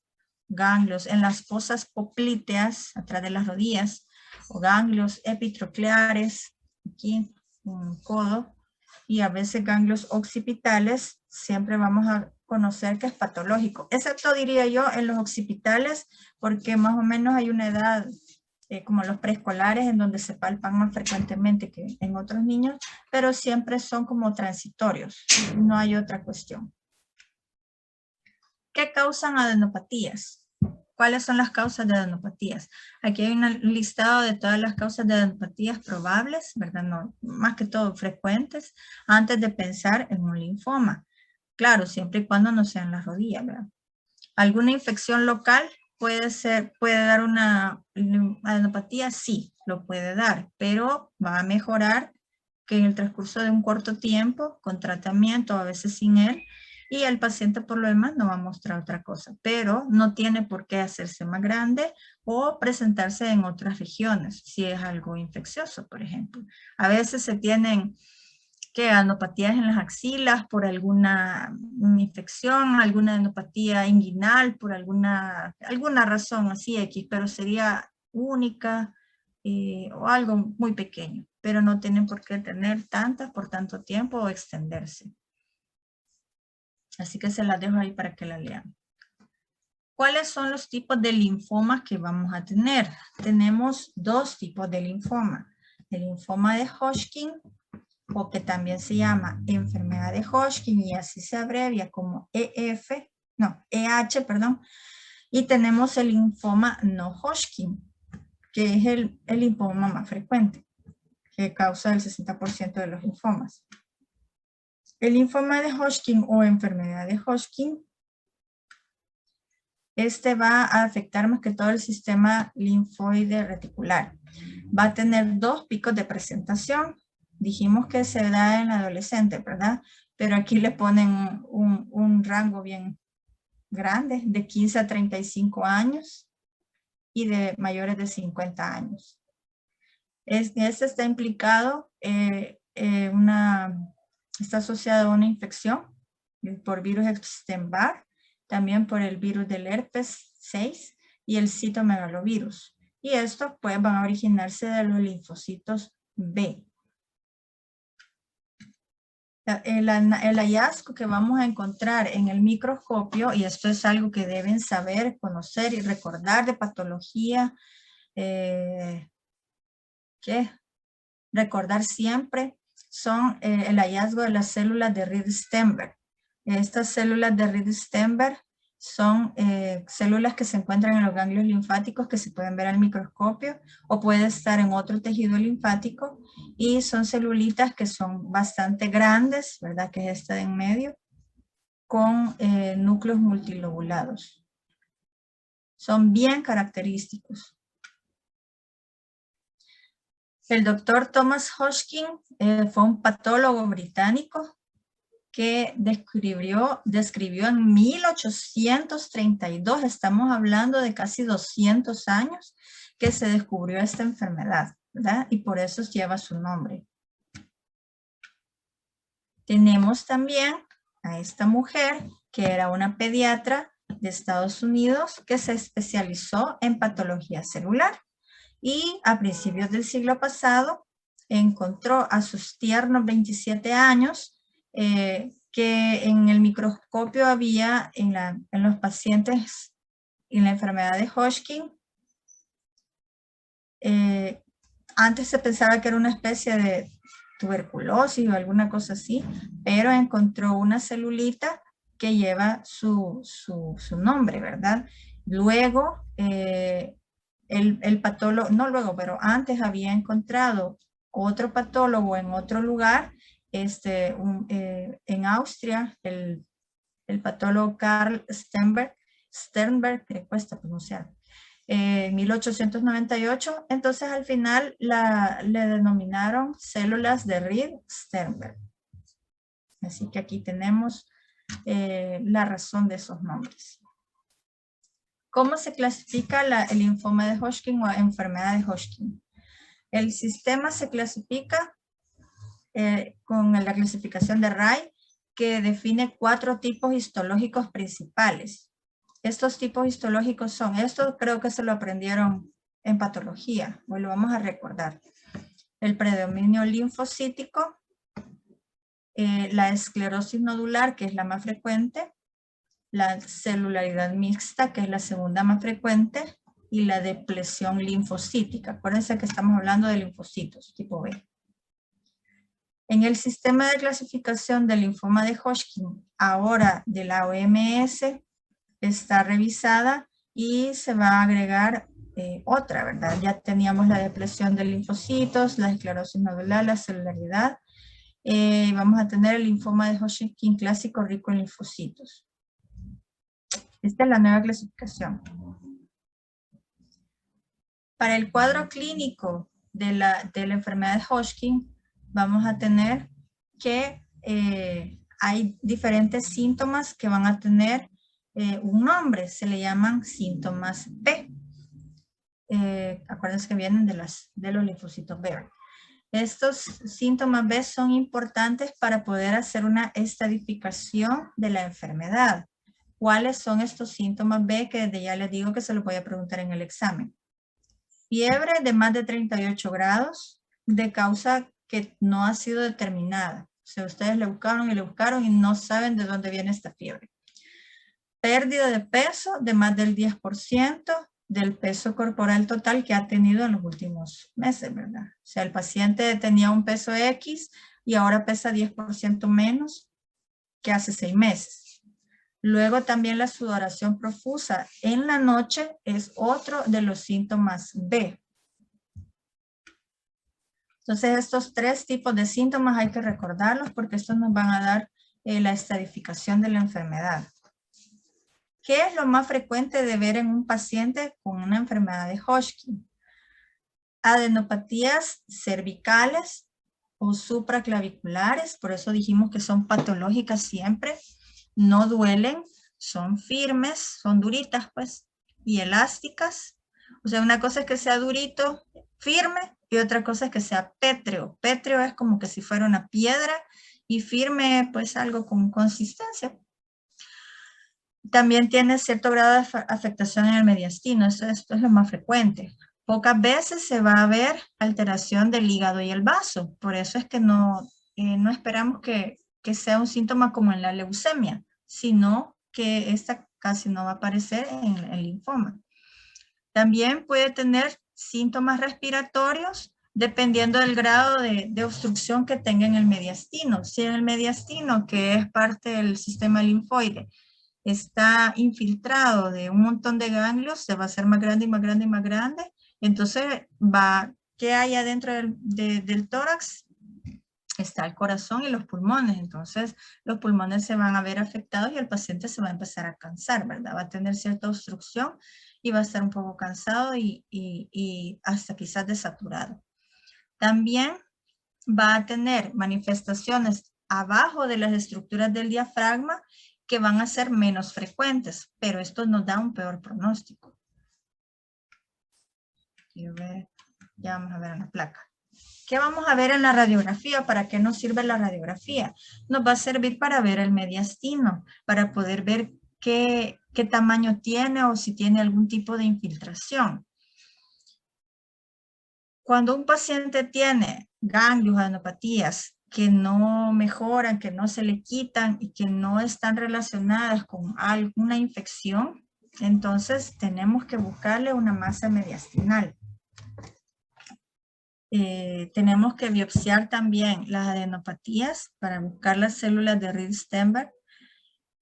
ganglios en las fosas poplíteas, atrás de las rodillas, o ganglios epitrocleares, aquí en el codo, y a veces ganglios occipitales, siempre vamos a conocer que es patológico, excepto diría yo en los occipitales, porque más o menos hay una edad como los preescolares en donde se palpan más frecuentemente que en otros niños, pero siempre son como transitorios, no hay otra cuestión. ¿Qué causan adenopatías? ¿Cuáles son las causas de adenopatías? Aquí hay un listado de todas las causas de adenopatías probables, ¿verdad? No, más que todo frecuentes, antes de pensar en un linfoma. Claro, siempre y cuando no sean las rodillas, ¿verdad? Alguna infección local puede dar una adenopatía, sí, lo puede dar, pero va a mejorar que en el transcurso de un corto tiempo, con tratamiento, a veces sin él, y el paciente por lo demás no va a mostrar otra cosa, pero no tiene por qué hacerse más grande o presentarse en otras regiones, si es algo infeccioso, por ejemplo. A veces se tienen adenopatías en las axilas por alguna infección, alguna adenopatía inguinal por alguna razón así X, pero sería única o algo muy pequeño, pero no tienen por qué tener tantas por tanto tiempo o extenderse. Así que se las dejo ahí para que la lean. ¿Cuáles son los tipos de linfomas que vamos a tener? Tenemos dos tipos de linfoma. El linfoma de Hodgkin, o que también se llama enfermedad de Hodgkin y así se abrevia como EH, perdón. Y tenemos el linfoma no Hodgkin, que es el linfoma más frecuente, que causa el 60% de los linfomas. El linfoma de Hodgkin o enfermedad de Hodgkin, va a afectar más que todo el sistema linfoide reticular. Va a tener dos picos de presentación. Dijimos que se da en adolescente, ¿verdad? Pero aquí le ponen un rango bien grande, de 15 a 35 años y de mayores de 50 años. Este está implicado, está asociado a una infección por virus Epstein-Barr, también por el virus del herpes 6 y el citomegalovirus. Y estos pues van a originarse de los linfocitos B. El hallazgo que vamos a encontrar en el microscopio, y esto es algo que deben saber, conocer y recordar de patología, recordar siempre, son el hallazgo de las células de Reed-Steinberg. Estas células de Reed-Steinberg son células que se encuentran en los ganglios linfáticos que se pueden ver al microscopio o puede estar en otro tejido linfático y son celulitas que son bastante grandes, ¿verdad? Que es esta de en medio, con núcleos multilobulados. Son bien característicos. El doctor Thomas Hodgkin fue un patólogo británico que describió en 1832, estamos hablando de casi 200 años, que se descubrió esta enfermedad, ¿verdad? Y por eso lleva su nombre. Tenemos también a esta mujer, que era una pediatra de Estados Unidos, que se especializó en patología celular. Y a principios del siglo pasado encontró a sus tiernos 27 años que en el microscopio había en los pacientes en la enfermedad de Hodgkin. Antes se pensaba que era una especie de tuberculosis o alguna cosa así, pero encontró una celulita que lleva su nombre, ¿verdad? Luego, el patólogo, no luego, pero antes había encontrado otro patólogo en otro lugar, en Austria, el patólogo Carl Sternberg, que cuesta pronunciar, en 1898, entonces al final le denominaron células de Reed-Sternberg. Así que aquí tenemos la razón de esos nombres. ¿Cómo se clasifica el linfoma de Hodgkin o enfermedad de Hodgkin? El sistema se clasifica con la clasificación de Ray, que define 4 tipos histológicos principales. Estos tipos histológicos son, esto creo que se lo aprendieron en patología, hoy lo vamos a recordar. El predominio linfocítico, la esclerosis nodular, que es la más frecuente, la celularidad mixta, que es la segunda más frecuente, y la depresión linfocítica. Acuérdense que estamos hablando de linfocitos, tipo B. En el sistema de clasificación del linfoma de Hodgkin, ahora de la OMS, está revisada y se va a agregar otra, ¿verdad? Ya teníamos la depresión de linfocitos, la esclerosis nodular, la celularidad. Vamos a tener el linfoma de Hodgkin clásico rico en linfocitos. Esta es la nueva clasificación. Para el cuadro clínico de la enfermedad de Hodgkin, vamos a tener que hay diferentes síntomas que van a tener un nombre, se le llaman síntomas B. Acuérdense que vienen de los linfocitos B. Estos síntomas B son importantes para poder hacer una estadificación de la enfermedad. ¿Cuáles son estos síntomas B? Que desde ya les digo que se los voy a preguntar en el examen. Fiebre de más de 38 grados de causa que no ha sido determinada. O sea, ustedes le buscaron y no saben de dónde viene esta fiebre. Pérdida de peso de más del 10% del peso corporal total que ha tenido en los últimos meses, ¿verdad? O sea, el paciente tenía un peso X y ahora pesa 10% menos que hace 6 meses. Luego también la sudoración profusa en la noche es otro de los síntomas B. Entonces estos 3 tipos de síntomas hay que recordarlos porque estos nos van a dar la estadificación de la enfermedad. ¿Qué es lo más frecuente de ver en un paciente con una enfermedad de Hodgkin? Adenopatías cervicales o supraclaviculares, por eso dijimos que son patológicas siempre, no duelen, son firmes, son duritas pues, y elásticas. O sea, una cosa es que sea durito, firme, y otra cosa es que sea pétreo. Pétreo es como que si fuera una piedra y firme pues algo con consistencia. También tiene cierto grado de afectación en el mediastino, esto es lo más frecuente. Pocas veces se va a ver alteración del hígado y el vaso, por eso es que no esperamos que sea un síntoma como en la leucemia, sino que esta casi no va a aparecer en el linfoma. También puede tener síntomas respiratorios dependiendo del grado de obstrucción que tenga en el mediastino. Si en el mediastino, que es parte del sistema linfoide, está infiltrado de un montón de ganglios, se va a hacer más grande y más grande y más grande. Entonces, ¿qué hay adentro del tórax? Está el corazón y los pulmones. Entonces, los pulmones se van a ver afectados y el paciente se va a empezar a cansar, ¿verdad? Va a tener cierta obstrucción y va a estar un poco cansado y hasta quizás desaturado. También va a tener manifestaciones abajo de las estructuras del diafragma que van a ser menos frecuentes, pero esto nos da un peor pronóstico. Quiero ver, ya vamos a ver en la placa. ¿Qué vamos a ver en la radiografía? ¿Para qué nos sirve la radiografía? Nos va a servir para ver el mediastino, para poder ver qué tamaño tiene o si tiene algún tipo de infiltración. Cuando un paciente tiene ganglios, adenopatías que no mejoran, que no se le quitan y que no están relacionadas con alguna infección, entonces tenemos que buscarle una masa mediastinal. Tenemos que biopsiar también las adenopatías para buscar las células de Reed-Steinberg.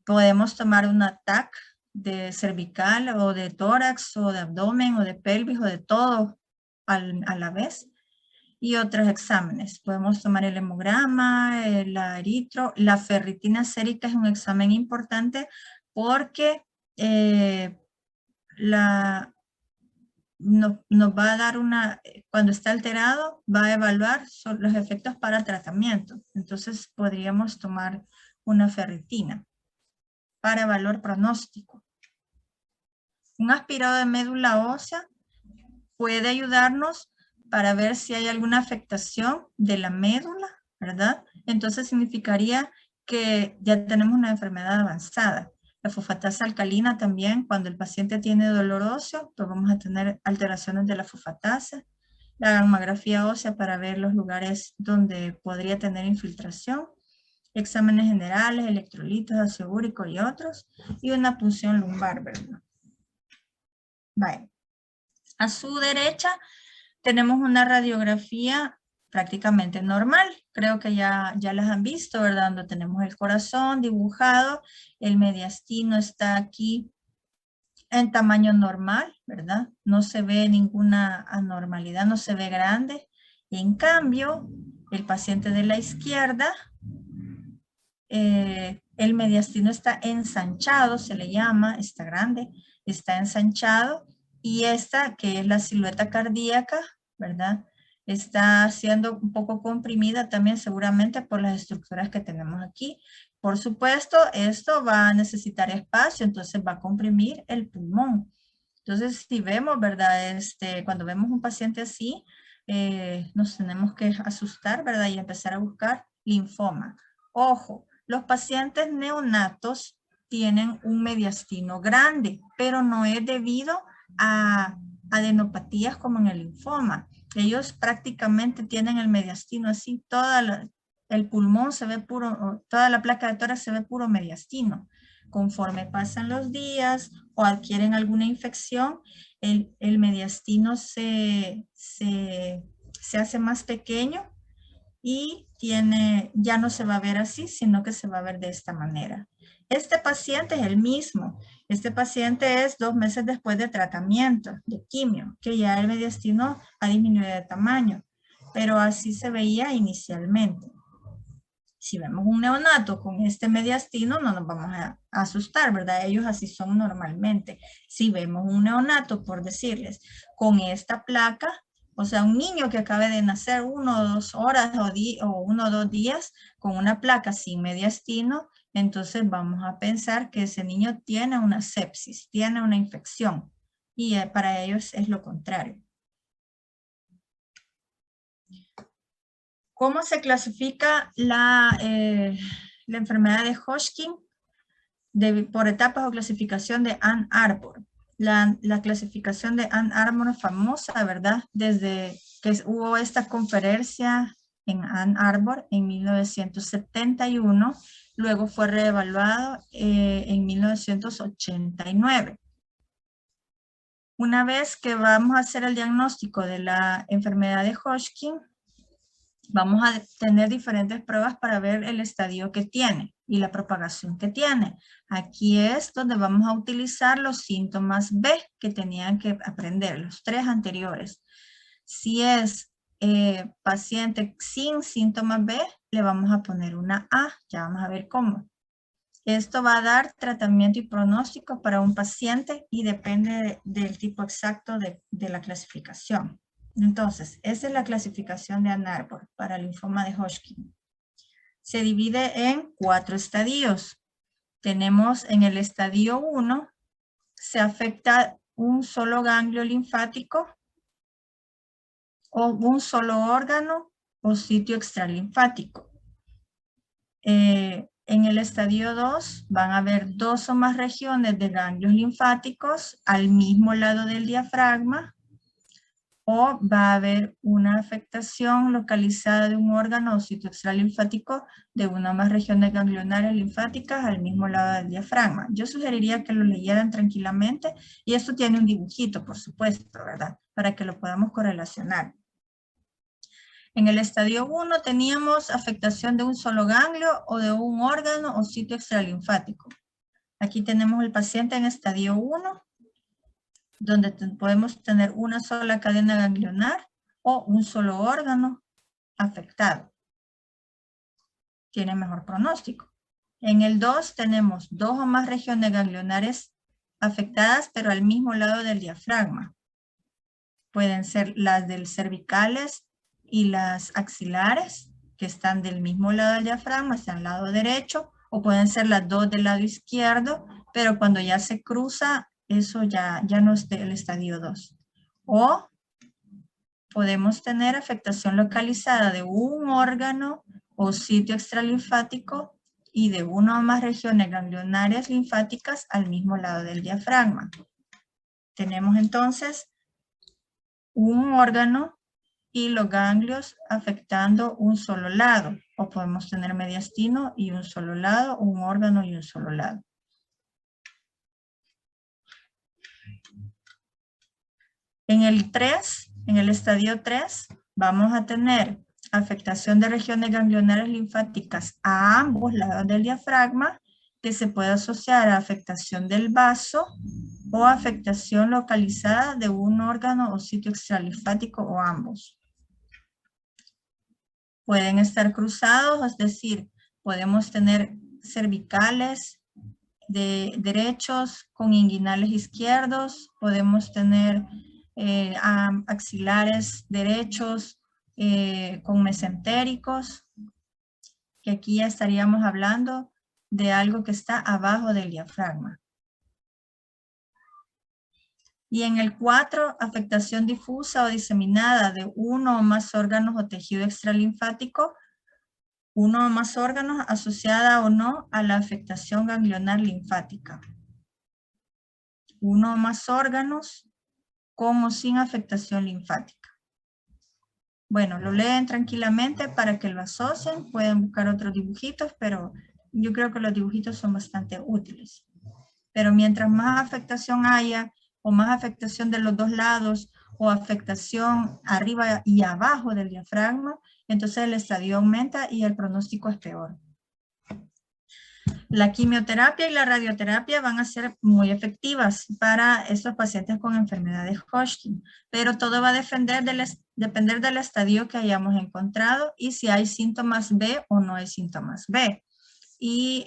Podemos tomar una TAC de cervical o de tórax o de abdomen o de pelvis o de todo a la vez. Y otros exámenes. Podemos tomar el hemograma, la eritro, la ferritina sérica es un examen importante porque nos va a dar cuando está alterado, va a evaluar los efectos para tratamiento. Entonces podríamos tomar una ferritina para valor pronóstico. Un aspirado de médula ósea puede ayudarnos para ver si hay alguna afectación de la médula, ¿verdad? Entonces significaría que ya tenemos una enfermedad avanzada. La fosfatasa alcalina también, cuando el paciente tiene dolor óseo, pues vamos a tener alteraciones de la fosfatasa. La gammagrafía ósea para ver los lugares donde podría tener infiltración. Exámenes generales, electrolitos, ácido úrico y otros. Y una punción lumbar, ¿verdad? Vale. A su derecha tenemos una radiografía prácticamente normal. Creo que ya las han visto, ¿verdad? Donde tenemos el corazón dibujado, el mediastino está aquí en tamaño normal, ¿verdad? No se ve ninguna anormalidad, no se ve grande. En cambio, el paciente de la izquierda, el mediastino está ensanchado, se le llama, está grande, está ensanchado Y esta, que es la silueta cardíaca, ¿verdad? Está siendo un poco comprimida también seguramente por las estructuras que tenemos aquí. Por supuesto, esto va a necesitar espacio, entonces va a comprimir el pulmón. Entonces, si vemos, ¿verdad? Cuando vemos un paciente así, nos tenemos que asustar, ¿verdad? Y empezar a buscar linfoma. Ojo, los pacientes neonatos tienen un mediastino grande, pero no es debido a adenopatías como en el linfoma. Ellos prácticamente tienen el mediastino así, el pulmón se ve puro, toda la placa de tórax se ve puro mediastino. Conforme pasan los días o adquieren alguna infección, el mediastino se hace más pequeño y ya no se va a ver así, sino que se va a ver de esta manera. Este paciente es el mismo. Este paciente es 2 meses después de tratamiento de quimio, que ya el mediastino ha disminuido de tamaño, pero así se veía inicialmente. Si vemos un neonato con este mediastino, no nos vamos a asustar, ¿verdad? Ellos así son normalmente. Si vemos un neonato, por decirles, con esta placa, o sea, un niño que acabe de nacer 1 o 2 horas o 1 o 2 días con una placa sin mediastino, entonces vamos a pensar que ese niño tiene una sepsis, tiene una infección. Y para ellos es lo contrario. ¿Cómo se clasifica la enfermedad de Hodgkin? Por etapas o clasificación de Ann Arbor. La clasificación de Ann Arbor es famosa, ¿verdad? Desde que hubo esta conferencia en Ann Arbor en 1971, luego fue reevaluado en 1989. Una vez que vamos a hacer el diagnóstico de la enfermedad de Hodgkin, vamos a tener diferentes pruebas para ver el estadio que tiene y la propagación que tiene. Aquí es donde vamos a utilizar los síntomas B que tenían que aprender, los 3 anteriores. Si es paciente sin síntomas B, le vamos a poner una A, ya vamos a ver cómo. Esto va a dar tratamiento y pronóstico para un paciente y depende del tipo exacto de la clasificación. Entonces, esa es la clasificación de Ann Arbor para el linfoma de Hodgkin. Se divide en 4 estadios. Tenemos en el estadio 1, se afecta un solo ganglio linfático o un solo órgano o sitio extralinfático. En el estadio 2 van a haber 2 o más regiones de ganglios linfáticos al mismo lado del diafragma, o va a haber una afectación localizada de un órgano o sitio extralinfático de una o más regiones ganglionares linfáticas al mismo lado del diafragma. Yo sugeriría que lo leyeran tranquilamente y esto tiene un dibujito, por supuesto, ¿verdad? Para que lo podamos correlacionar. En el estadio 1 teníamos afectación de un solo ganglio o de un órgano o sitio extralinfático. Aquí tenemos el paciente en estadio 1, donde podemos tener una sola cadena ganglionar o un solo órgano afectado. Tiene mejor pronóstico. En el 2 tenemos 2 o más regiones ganglionares afectadas, pero al mismo lado del diafragma. Pueden ser las del cervicales y las axilares, que están del mismo lado del diafragma, están al lado derecho, o pueden ser las 2 del lado izquierdo, pero cuando ya se cruza, eso ya no es del estadio 2. O podemos tener afectación localizada de un órgano o sitio extralinfático y de una o más regiones ganglionares linfáticas al mismo lado del diafragma. Tenemos entonces un órgano y los ganglios afectando un solo lado, o podemos tener mediastino y un solo lado, un órgano y un solo lado. En el estadio 3, vamos a tener afectación de regiones ganglionares linfáticas a ambos lados del diafragma, que se puede asociar a afectación del vaso o afectación localizada de un órgano o sitio extralinfático o ambos. Pueden estar cruzados, es decir, podemos tener cervicales derechos con inguinales izquierdos, podemos tener axilares derechos con mesentéricos, que aquí ya estaríamos hablando de algo que está abajo del diafragma. Y en el 4, afectación difusa o diseminada de uno o más órganos o tejido extralinfático, uno o más órganos asociada o no a la afectación ganglionar linfática. Uno o más órganos con o sin afectación linfática. Bueno, lo leen tranquilamente para que lo asocien. Pueden buscar otros dibujitos, pero yo creo que los dibujitos son bastante útiles. Pero mientras más afectación haya, o más afectación de los dos lados, o afectación arriba y abajo del diafragma, entonces el estadio aumenta y el pronóstico es peor. La quimioterapia y la radioterapia van a ser muy efectivas para estos pacientes con enfermedad de Hodgkin, pero todo va a depender del estadio que hayamos encontrado y si hay síntomas B o no hay síntomas B. Y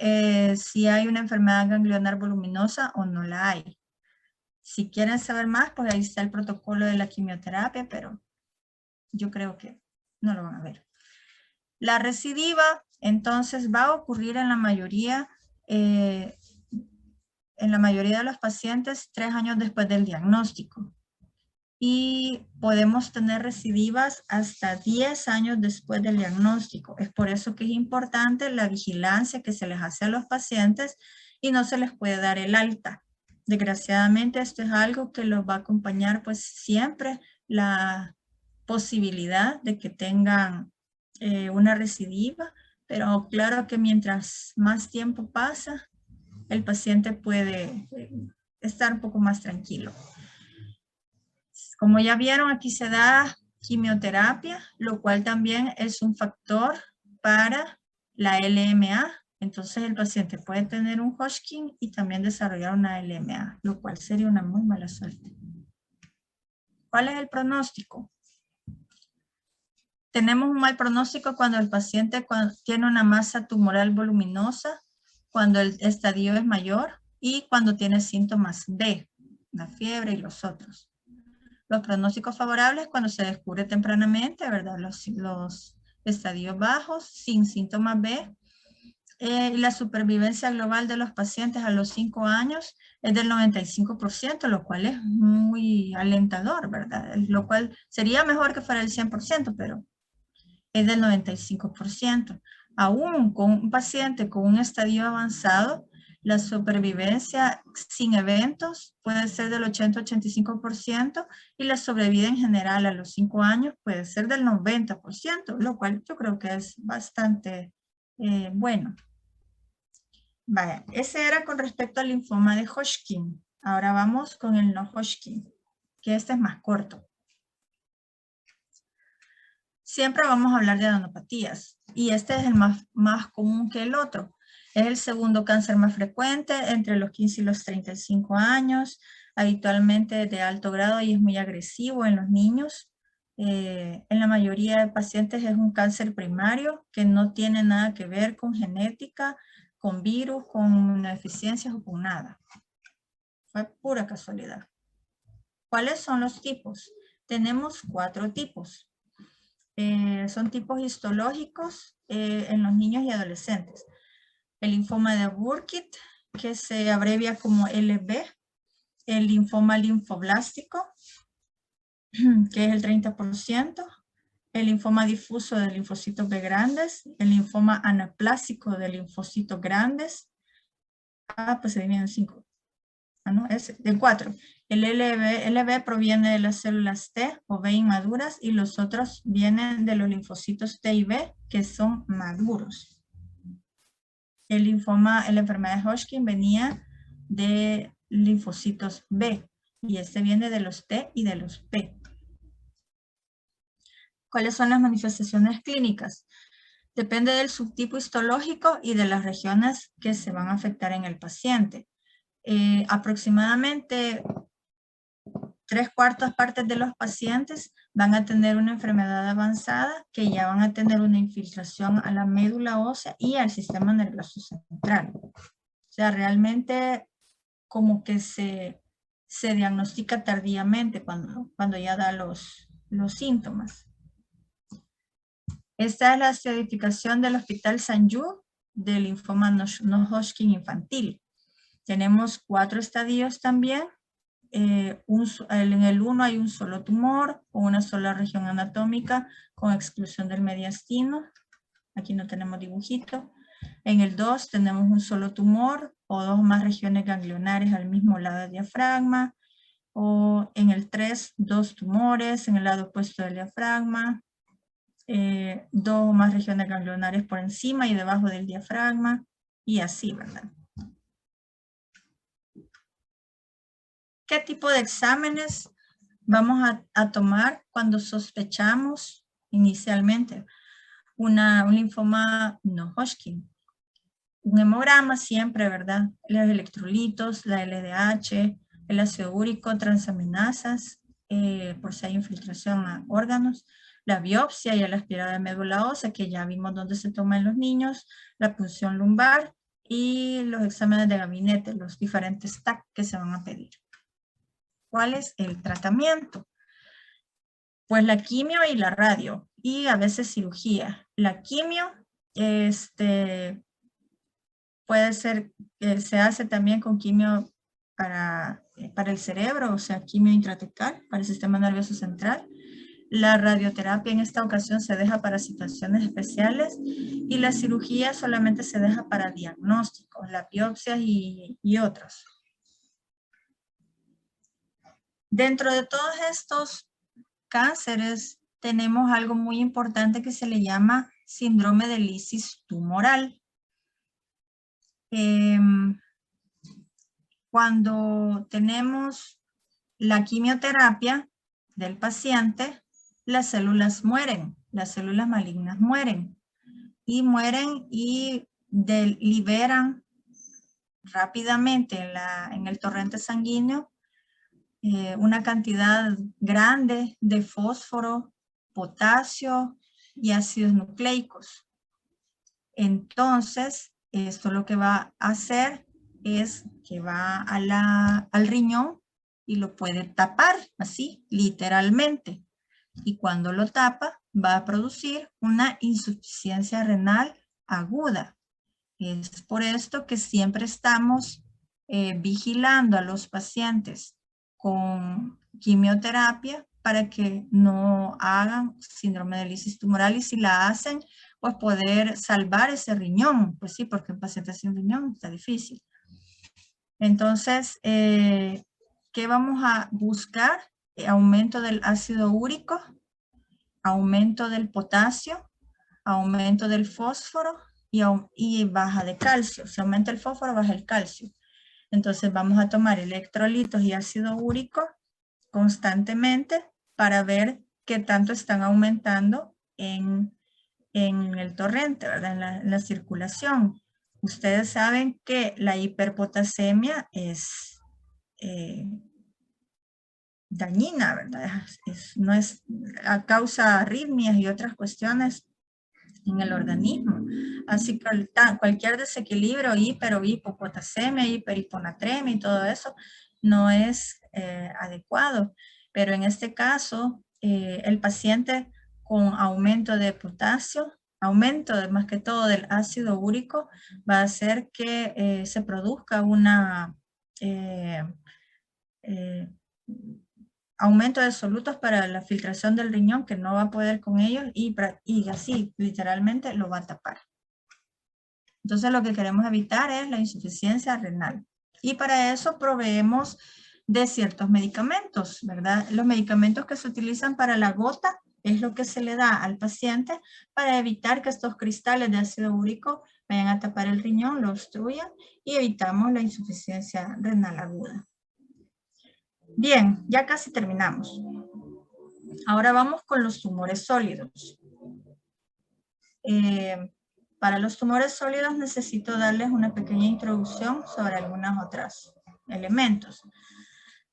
si hay una enfermedad ganglionar voluminosa o no la hay. Si quieren saber más, pues ahí está el protocolo de la quimioterapia, pero yo creo que no lo van a ver. La recidiva, entonces, va a ocurrir en la mayoría de los pacientes 3 años después del diagnóstico. Y podemos tener recidivas hasta 10 años después del diagnóstico. Es por eso que es importante la vigilancia que se les hace a los pacientes y no se les puede dar el alta. Desgraciadamente esto es algo que los va a acompañar pues siempre la posibilidad de que tengan una recidiva, pero claro que mientras más tiempo pasa, el paciente puede estar un poco más tranquilo. Como ya vieron, aquí se da quimioterapia, lo cual también es un factor para la LMA. Entonces el paciente puede tener un Hodgkin y también desarrollar una LMA, lo cual sería una muy mala suerte. ¿Cuál es el pronóstico? Tenemos un mal pronóstico cuando el paciente tiene una masa tumoral voluminosa, cuando el estadio es mayor y cuando tiene síntomas B, la fiebre y los otros. Los pronósticos favorables cuando se descubre tempranamente, ¿verdad? Los estadios bajos, sin síntomas B. La supervivencia global de los pacientes a los 5 años es del 95%, lo cual es muy alentador, ¿verdad? Lo cual sería mejor que fuera el 100%, pero es del 95%. Aún con un paciente con un estadio avanzado, la supervivencia sin eventos puede ser del 80-85% y la sobrevida en general a los 5 años puede ser del 90%, lo cual yo creo que es bastante bueno. Vaya, ese era con respecto al linfoma de Hodgkin. Ahora vamos con el no Hodgkin, que este es más corto. Siempre vamos a hablar de adenopatías y este es el más común que el otro. Es el segundo cáncer más frecuente entre los 15 y los 35 años, habitualmente de alto grado y es muy agresivo en los niños. En la mayoría de pacientes es un cáncer primario que no tiene nada que ver con genética, con virus, con deficiencias o con nada. Fue pura casualidad. ¿Cuáles son los tipos? Tenemos 4 tipos. Son tipos histológicos en los niños y adolescentes. El linfoma de Burkitt, que se abrevia como LB, el linfoma linfoblástico, que es el 30%, el linfoma difuso de linfocitos B grandes, el linfoma anaplásico de linfocitos grandes, pues se dividen en 5, no, es de 4. El LB proviene de las células T o B inmaduras y los otros vienen de los linfocitos T y B que son maduros. La enfermedad de Hodgkin venía de linfocitos B y este viene de los T y de los P. ¿Cuáles son las manifestaciones clínicas? Depende del subtipo histológico y de las regiones que se van a afectar en el paciente. Aproximadamente 3/4 partes de los pacientes van a tener una enfermedad avanzada que ya van a tener una infiltración a la médula ósea y al sistema nervioso central. sea, realmente como que se diagnostica tardíamente cuando ya da los síntomas. Esta es la estratificación del Hospital San Jude del linfoma no-Hodgkin infantil. Tenemos 4 estadios también. En el 1 hay un solo tumor o una sola región anatómica con exclusión del mediastino. Aquí no tenemos dibujito. En el 2 tenemos un solo tumor o 2 más regiones ganglionares al mismo lado del diafragma. O en el 3, 2 tumores en el lado opuesto del diafragma. 2 más regiones ganglionares por encima y debajo del diafragma. Y así, ¿verdad? ¿Qué tipo de exámenes vamos a tomar cuando sospechamos inicialmente un linfoma no-Hodgkin? Un hemograma siempre, ¿verdad? Los electrolitos, la LDH, el ácido úrico, transaminasas, por si hay infiltración a órganos, la biopsia y la aspirada de médula ósea, que ya vimos dónde se toma en los niños, la punción lumbar y los exámenes de gabinete, los diferentes TAC que se van a pedir. ¿Cuál es el tratamiento? Pues la quimio y la radio, y a veces cirugía. La quimio, puede ser, se hace también con quimio para el cerebro, o sea, quimio intratecal, para el sistema nervioso central. La radioterapia en esta ocasión se deja para situaciones especiales y la cirugía solamente se deja para diagnósticos, las biopsias y otros. Dentro de todos estos cánceres tenemos algo muy importante que se le llama síndrome de lisis tumoral. Cuando tenemos la quimioterapia del paciente, las células mueren, las células malignas mueren y liberan rápidamente en el torrente sanguíneo una cantidad grande de fósforo, potasio y ácidos nucleicos. Entonces, esto lo que va a hacer es que va al riñón y lo puede tapar, así, literalmente. Y cuando lo tapa, va a producir una insuficiencia renal aguda. Es por esto que siempre estamos vigilando a los pacientes con quimioterapia para que no hagan síndrome de lisis tumoral, y si la hacen, pues poder salvar ese riñón. Pues sí, porque un paciente sin riñón está difícil. Entonces, ¿qué vamos a buscar? Aumento del ácido úrico, aumento del potasio, aumento del fósforo y baja de calcio. Si aumenta el fósforo, baja el calcio. Entonces vamos a tomar electrolitos y ácido úrico constantemente para ver qué tanto están aumentando en el torrente, ¿verdad? En la circulación. Ustedes saben que la hiperpotasemia es dañina, ¿verdad? No es causa arritmias y otras cuestiones en el organismo. Así que cualquier desequilibrio, hiper o hipopotasemia, hiperhiponatremia y todo eso no es adecuado. Pero en este caso, el paciente con aumento de potasio, aumento de más que todo del ácido úrico, va a hacer que se produzca una aumento de solutos para la filtración del riñón, que no va a poder con ellos y así literalmente lo va a tapar. Entonces lo que queremos evitar es la insuficiencia renal. Y para eso proveemos de ciertos medicamentos, ¿verdad? Los medicamentos que se utilizan para la gota es lo que se le da al paciente para evitar que estos cristales de ácido úrico vayan a tapar el riñón, lo obstruyan y evitamos la insuficiencia renal aguda. Bien, ya casi terminamos. Ahora vamos con los tumores sólidos. Para los tumores sólidos necesito darles una pequeña introducción sobre algunos otros elementos.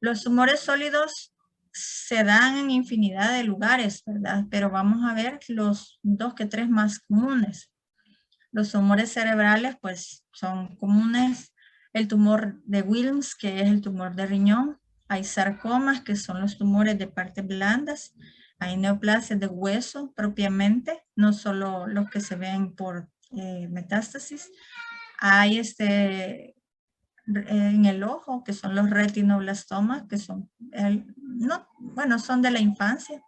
Los tumores sólidos se dan en infinidad de lugares, ¿verdad? Pero vamos a ver los 2 que 3 más comunes. Los tumores cerebrales, pues, son comunes el tumor de Wilms, que es el tumor de riñón. Hay sarcomas, que son los tumores de partes blandas. Hay neoplasias de hueso propiamente, no solo los que se ven por metástasis. Hay en el ojo, que son los retinoblastomas, que son, son de la infancia.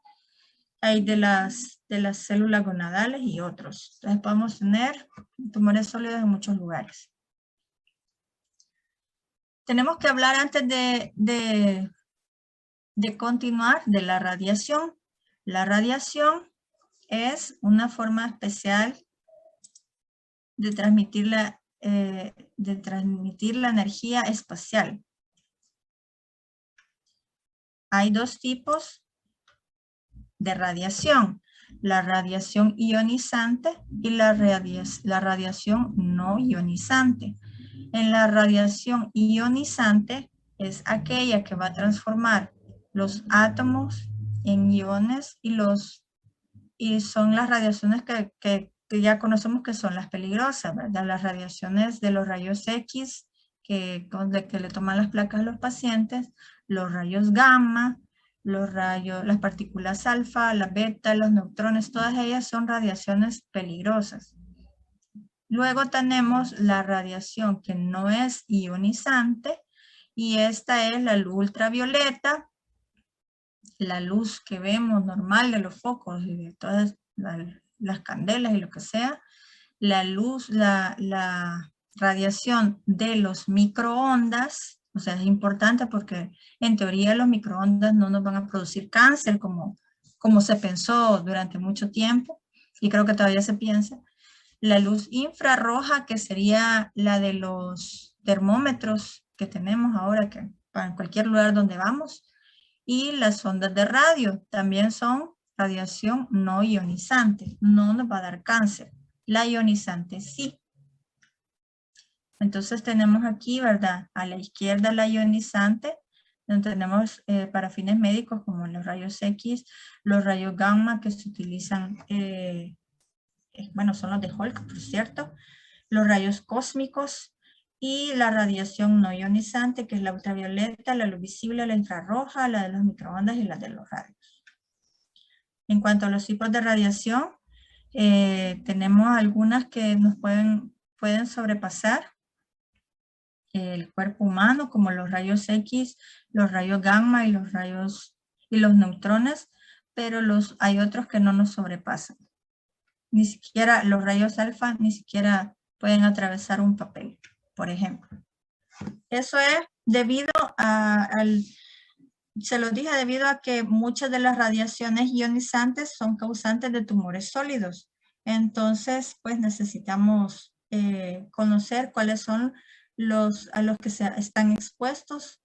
Hay de las células gonadales y otros. Entonces podemos tener tumores sólidos en muchos lugares. Tenemos que hablar antes de continuar de la radiación. La radiación es una forma especial de transmitir la energía espacial. Hay dos tipos de radiación: la radiación ionizante y la radiación no ionizante. En la radiación ionizante es aquella que va a transformar los átomos en iones y son las radiaciones que ya conocemos que son las peligrosas, ¿verdad? Las radiaciones de los rayos X que le toman las placas a los pacientes, los rayos gamma, las partículas alfa, la beta, los neutrones, todas ellas son radiaciones peligrosas. Luego tenemos la radiación que no es ionizante, y esta es la luz ultravioleta, la luz que vemos normal de los focos y de todas las candelas y lo que sea, la luz, la radiación de los microondas. O sea, es importante porque en teoría los microondas no nos van a producir cáncer como se pensó durante mucho tiempo, y creo que todavía se piensa. La luz infrarroja, que sería la de los termómetros que tenemos ahora, que para cualquier lugar donde vamos. Y las ondas de radio también son radiación no ionizante, no nos va a dar cáncer. La ionizante sí. Entonces tenemos aquí, ¿verdad? A la izquierda la ionizante, donde tenemos para fines médicos como los rayos X, los rayos gamma que se utilizan, son los de Holk, por cierto, los rayos cósmicos y la radiación no ionizante, que es la ultravioleta, la luz visible, la infrarroja, la de los microondas y la de los radios. En cuanto a los tipos de radiación, tenemos algunas que nos pueden sobrepasar el cuerpo humano, como los rayos X, los rayos gamma y los neutrones, pero hay otros que no nos sobrepasan. Ni siquiera los rayos alfa, ni siquiera pueden atravesar un papel, por ejemplo. Eso es debido se lo dije, debido a que muchas de las radiaciones ionizantes son causantes de tumores sólidos. Entonces, pues necesitamos conocer cuáles son a los que están expuestos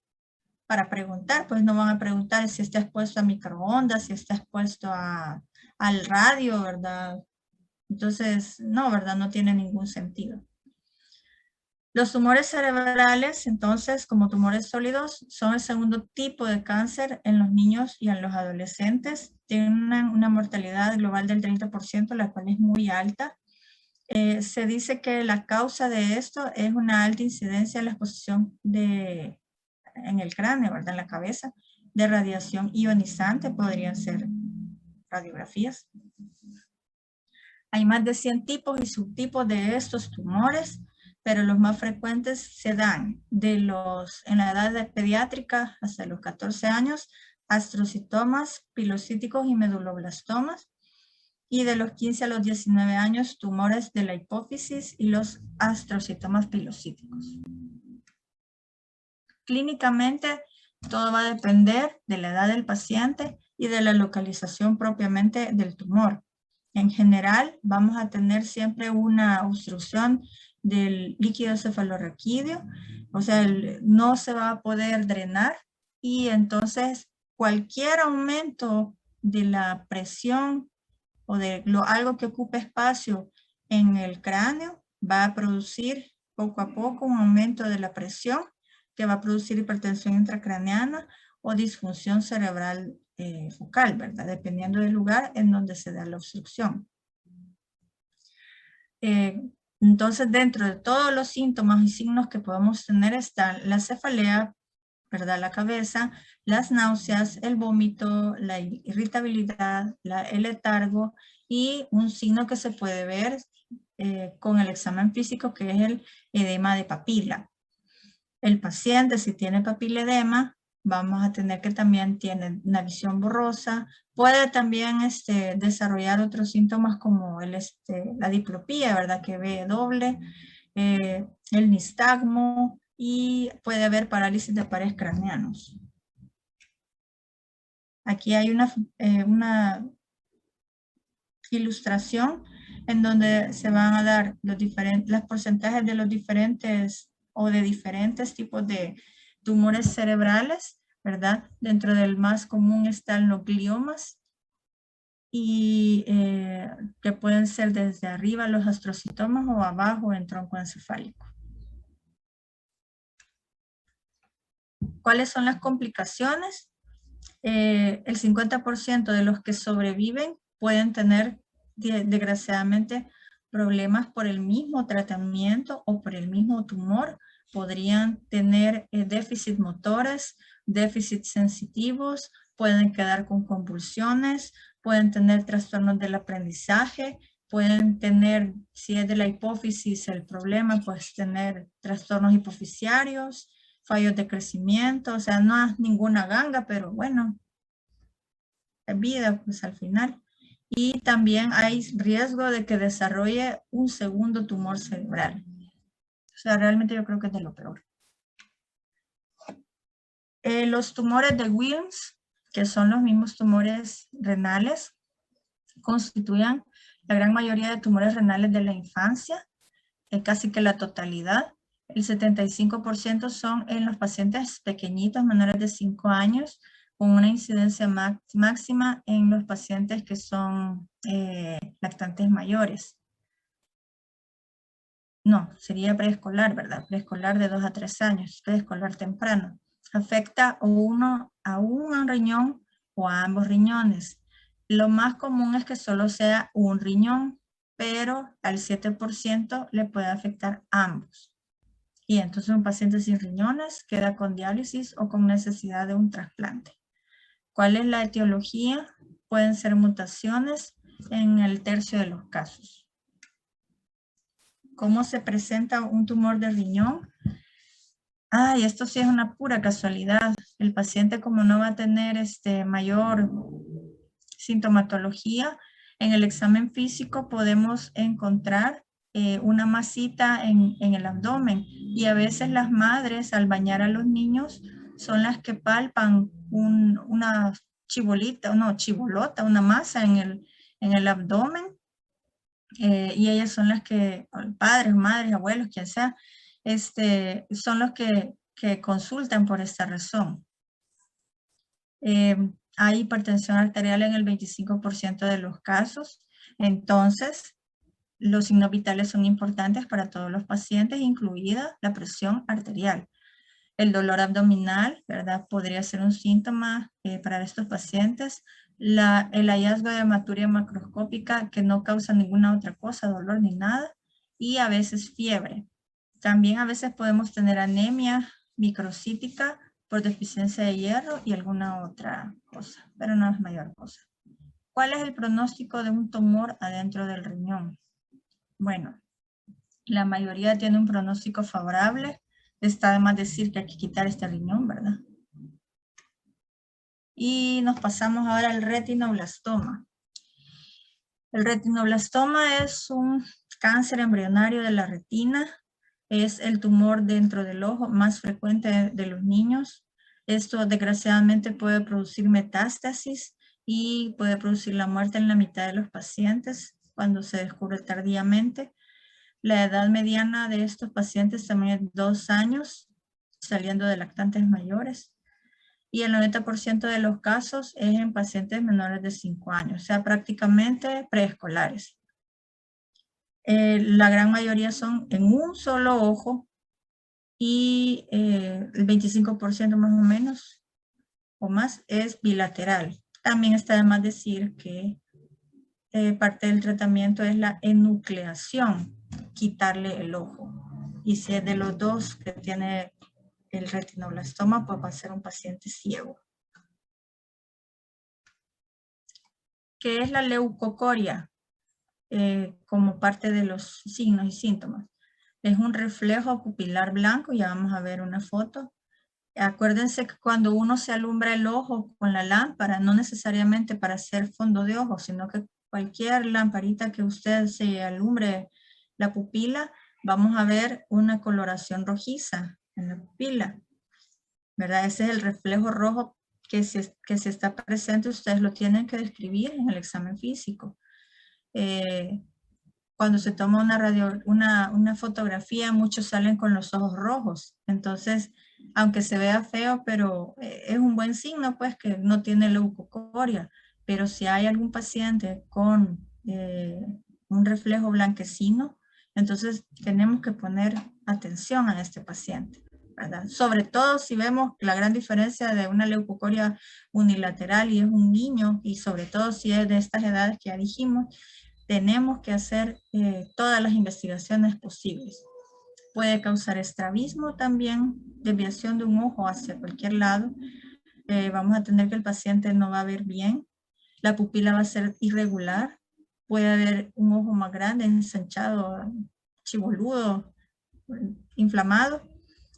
para preguntar. Pues no van a preguntar si está expuesto a microondas, si está expuesto al radio, ¿verdad? Entonces, no, ¿verdad? No tiene ningún sentido. Los tumores cerebrales, entonces, como tumores sólidos, son el segundo tipo de cáncer en los niños y en los adolescentes. Tienen una mortalidad global del 30%, la cual es muy alta. Se dice que la causa de esto es una alta incidencia de la exposición en el cráneo, ¿verdad? En la cabeza, de radiación ionizante, podrían ser radiografías. Hay más de 100 tipos y subtipos de estos tumores, pero los más frecuentes se dan en la edad pediátrica hasta los 14 años, astrocitomas, pilocíticos y meduloblastomas, y de los 15 a los 19 años, tumores de la hipófisis y los astrocitomas pilocíticos. Clínicamente, todo va a depender de la edad del paciente y de la localización propiamente del tumor. En general, vamos a tener siempre una obstrucción del líquido cefalorraquídeo, o sea, no se va a poder drenar, y entonces cualquier aumento de la presión o de algo que ocupe espacio en el cráneo va a producir poco a poco un aumento de la presión que va a producir hipertensión intracraneana o disfunción cerebral focal, ¿verdad? Dependiendo del lugar en donde se da la obstrucción. Entonces, dentro de todos los síntomas y signos que podemos tener está la cefalea, ¿verdad? La cabeza, las náuseas, el vómito, la irritabilidad, el letargo y un signo que se puede ver con el examen físico, que es el edema de papila. El paciente, si tiene papiledema, vamos a tener que también tiene una visión borrosa, puede también desarrollar otros síntomas como la diplopía, ¿verdad? Que ve doble, el nistagmo y puede haber parálisis de pares craneanos. Aquí hay una ilustración en donde se van a dar los porcentajes de los diferentes o de diferentes tipos de tumores cerebrales, ¿verdad? Dentro del más común están los gliomas y que pueden ser desde arriba los astrocitomas o abajo en tronco encefálico. ¿Cuáles son las complicaciones? El 50% de los que sobreviven pueden tener, desgraciadamente, problemas por el mismo tratamiento o por el mismo tumor. Podrían tener déficit motores, déficit sensitivos, pueden quedar con convulsiones, pueden tener trastornos del aprendizaje, pueden tener, si es de la hipófisis el problema, pues tener trastornos hipofisiarios, fallos de crecimiento, o sea, no es ninguna ganga, pero bueno, es vida, pues al final. Y también hay riesgo de que desarrolle un segundo tumor cerebral. O sea, realmente yo creo que es de lo peor. Los tumores de Wilms, que son los mismos tumores renales, constituyen la gran mayoría de tumores renales de la infancia, casi que la totalidad. El 75% son en los pacientes pequeñitos, menores de 5 años, con una incidencia máxima en los pacientes que son lactantes mayores. No, sería preescolar, ¿verdad? Preescolar de 2 a 3 años, preescolar temprano. Afecta a un riñón o a ambos riñones. Lo más común es que solo sea un riñón, pero al 7% le puede afectar ambos. Y entonces un paciente sin riñones queda con diálisis o con necesidad de un trasplante. ¿Cuál es la etiología? Pueden ser mutaciones en el tercio de los casos. ¿Cómo se presenta un tumor de riñón? Y esto sí es una pura casualidad. El paciente, como no va a tener mayor sintomatología, en el examen físico podemos encontrar una masita en el abdomen y a veces las madres al bañar a los niños son las que palpan una chibolota, una masa en el abdomen y ellas son las que, padres, madres, abuelos, quien sea, son los que consultan por esta razón. Hay hipertensión arterial en el 25% de los casos, entonces los signos vitales son importantes para todos los pacientes, incluida la presión arterial. El dolor abdominal, ¿verdad? Podría ser un síntoma para estos pacientes. El hallazgo de hematuria macroscópica que no causa ninguna otra cosa, dolor ni nada, y a veces fiebre. También a veces podemos tener anemia microcítica por deficiencia de hierro y alguna otra cosa, pero no es mayor cosa. ¿Cuál es el pronóstico de un tumor adentro del riñón? Bueno, la mayoría tiene un pronóstico favorable. Está de más decir que hay que quitar este riñón, ¿verdad? Y nos pasamos ahora al retinoblastoma. El retinoblastoma es un cáncer embrionario de la retina. Es el tumor dentro del ojo más frecuente de los niños. Esto desgraciadamente puede producir metástasis y puede producir la muerte en la mitad de los pacientes cuando se descubre tardíamente. La edad mediana de estos pacientes también es 2 años, saliendo de lactantes mayores. Y el 90% de los casos es en pacientes menores de 5 años, o sea, prácticamente preescolares. La gran mayoría son en un solo ojo y el 25% más o menos o más es bilateral. También está de más decir que parte del tratamiento es la enucleación. quitarle el ojo. Y si es de los dos que tiene el retinoblastoma, pues va a ser un paciente ciego. ¿Qué es la leucocoria? Como parte de los signos y síntomas. Es un reflejo pupilar blanco, ya vamos a ver una foto. Acuérdense que cuando uno se alumbra el ojo con la lámpara, no necesariamente para hacer fondo de ojo, sino que cualquier lamparita que usted se alumbre la pupila, vamos a ver una coloración rojiza en la pupila, ¿verdad? Ese es el reflejo rojo que se está presente, ustedes lo tienen que describir en el examen físico. Cuando se toma una fotografía, muchos salen con los ojos rojos. Entonces, aunque se vea feo, pero es un buen signo, pues, que no tiene leucocoria. Pero si hay algún paciente con un reflejo blanquecino, entonces tenemos que poner atención a este paciente, ¿verdad? Sobre todo si vemos la gran diferencia de una leucocoria unilateral y es un niño, y sobre todo si es de estas edades que ya dijimos, tenemos que hacer todas las investigaciones posibles. Puede causar estrabismo también, desviación de un ojo hacia cualquier lado. Vamos a tener que el paciente no va a ver bien. La pupila va a ser irregular. Puede haber un ojo más grande, ensanchado, chiboludo, inflamado.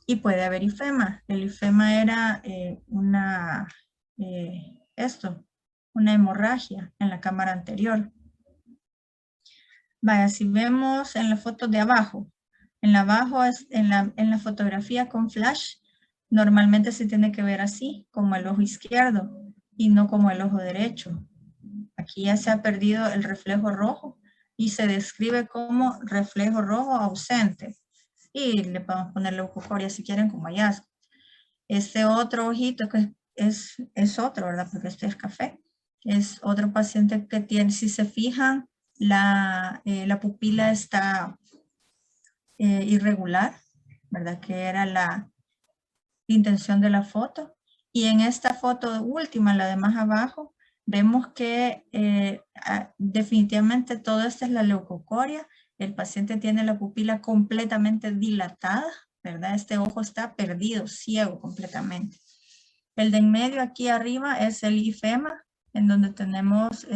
Y puede haber ifema. El ifema era una hemorragia en la cámara anterior. Vaya, si vemos en la foto de abajo, en la fotografía con flash, normalmente se tiene que ver así, como el ojo izquierdo y no como el ojo derecho. Aquí ya se ha perdido el reflejo rojo y se describe como reflejo rojo ausente. Y le podemos poner leucocoria si quieren como hallazgo. Este otro ojito que es otro, ¿verdad? Porque este es café. Es otro paciente que tiene, si se fijan, la pupila está irregular, ¿verdad? Que era la intención de la foto. Y en esta foto última, la de más abajo, vemos que definitivamente todo esto es la leucocoria. El paciente tiene la pupila completamente dilatada, ¿verdad? Este ojo está perdido, ciego completamente. El de en medio aquí arriba es el ifema, en donde tenemos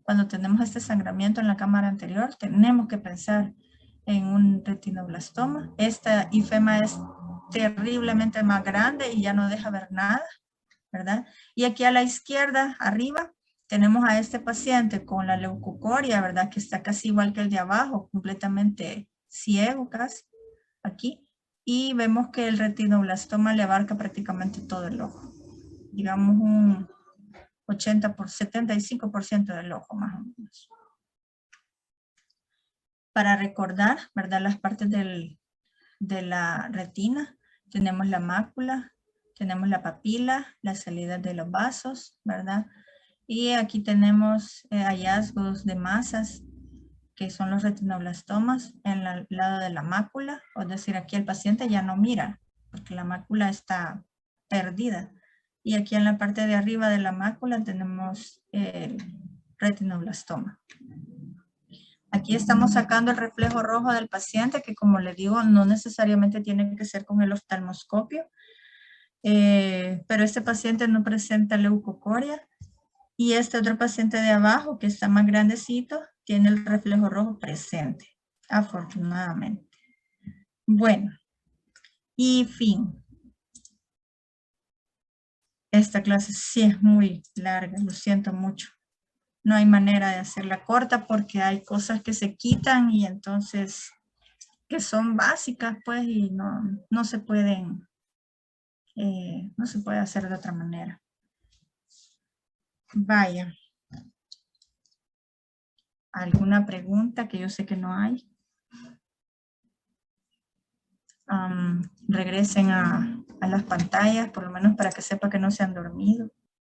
cuando tenemos este sangramiento en la cámara anterior, tenemos que pensar en un retinoblastoma. Esta ifema es terriblemente más grande y ya no deja ver nada, ¿verdad? Y aquí a la izquierda, arriba, tenemos a este paciente con la leucocoria, ¿verdad? Que está casi igual que el de abajo, completamente ciego casi, aquí. Y vemos que el retinoblastoma le abarca prácticamente todo el ojo. Digamos un 75% del ojo más o menos. Para recordar, ¿verdad? Las partes de la retina, tenemos la mácula, tenemos la papila, las salidas de los vasos, ¿verdad? Y aquí tenemos hallazgos de masas, que son los retinoblastomas en el lado de la mácula, es decir, aquí el paciente ya no mira, porque la mácula está perdida. Y aquí en la parte de arriba de la mácula tenemos el retinoblastoma. Aquí estamos sacando el reflejo rojo del paciente, que como le digo, no necesariamente tiene que ser con el oftalmoscopio, pero este paciente no presenta leucocoria. Y este otro paciente de abajo, que está más grandecito, tiene el reflejo rojo presente, afortunadamente. Bueno, y fin. Esta clase sí es muy larga, lo siento mucho. No hay manera de hacerla corta porque hay cosas que se quitan y entonces que son básicas, pues, y no se pueden, no se puede hacer de otra manera. Vaya. ¿Alguna pregunta? Que yo sé que no hay. Regresen a las pantallas, por lo menos para que sepa que no se han dormido.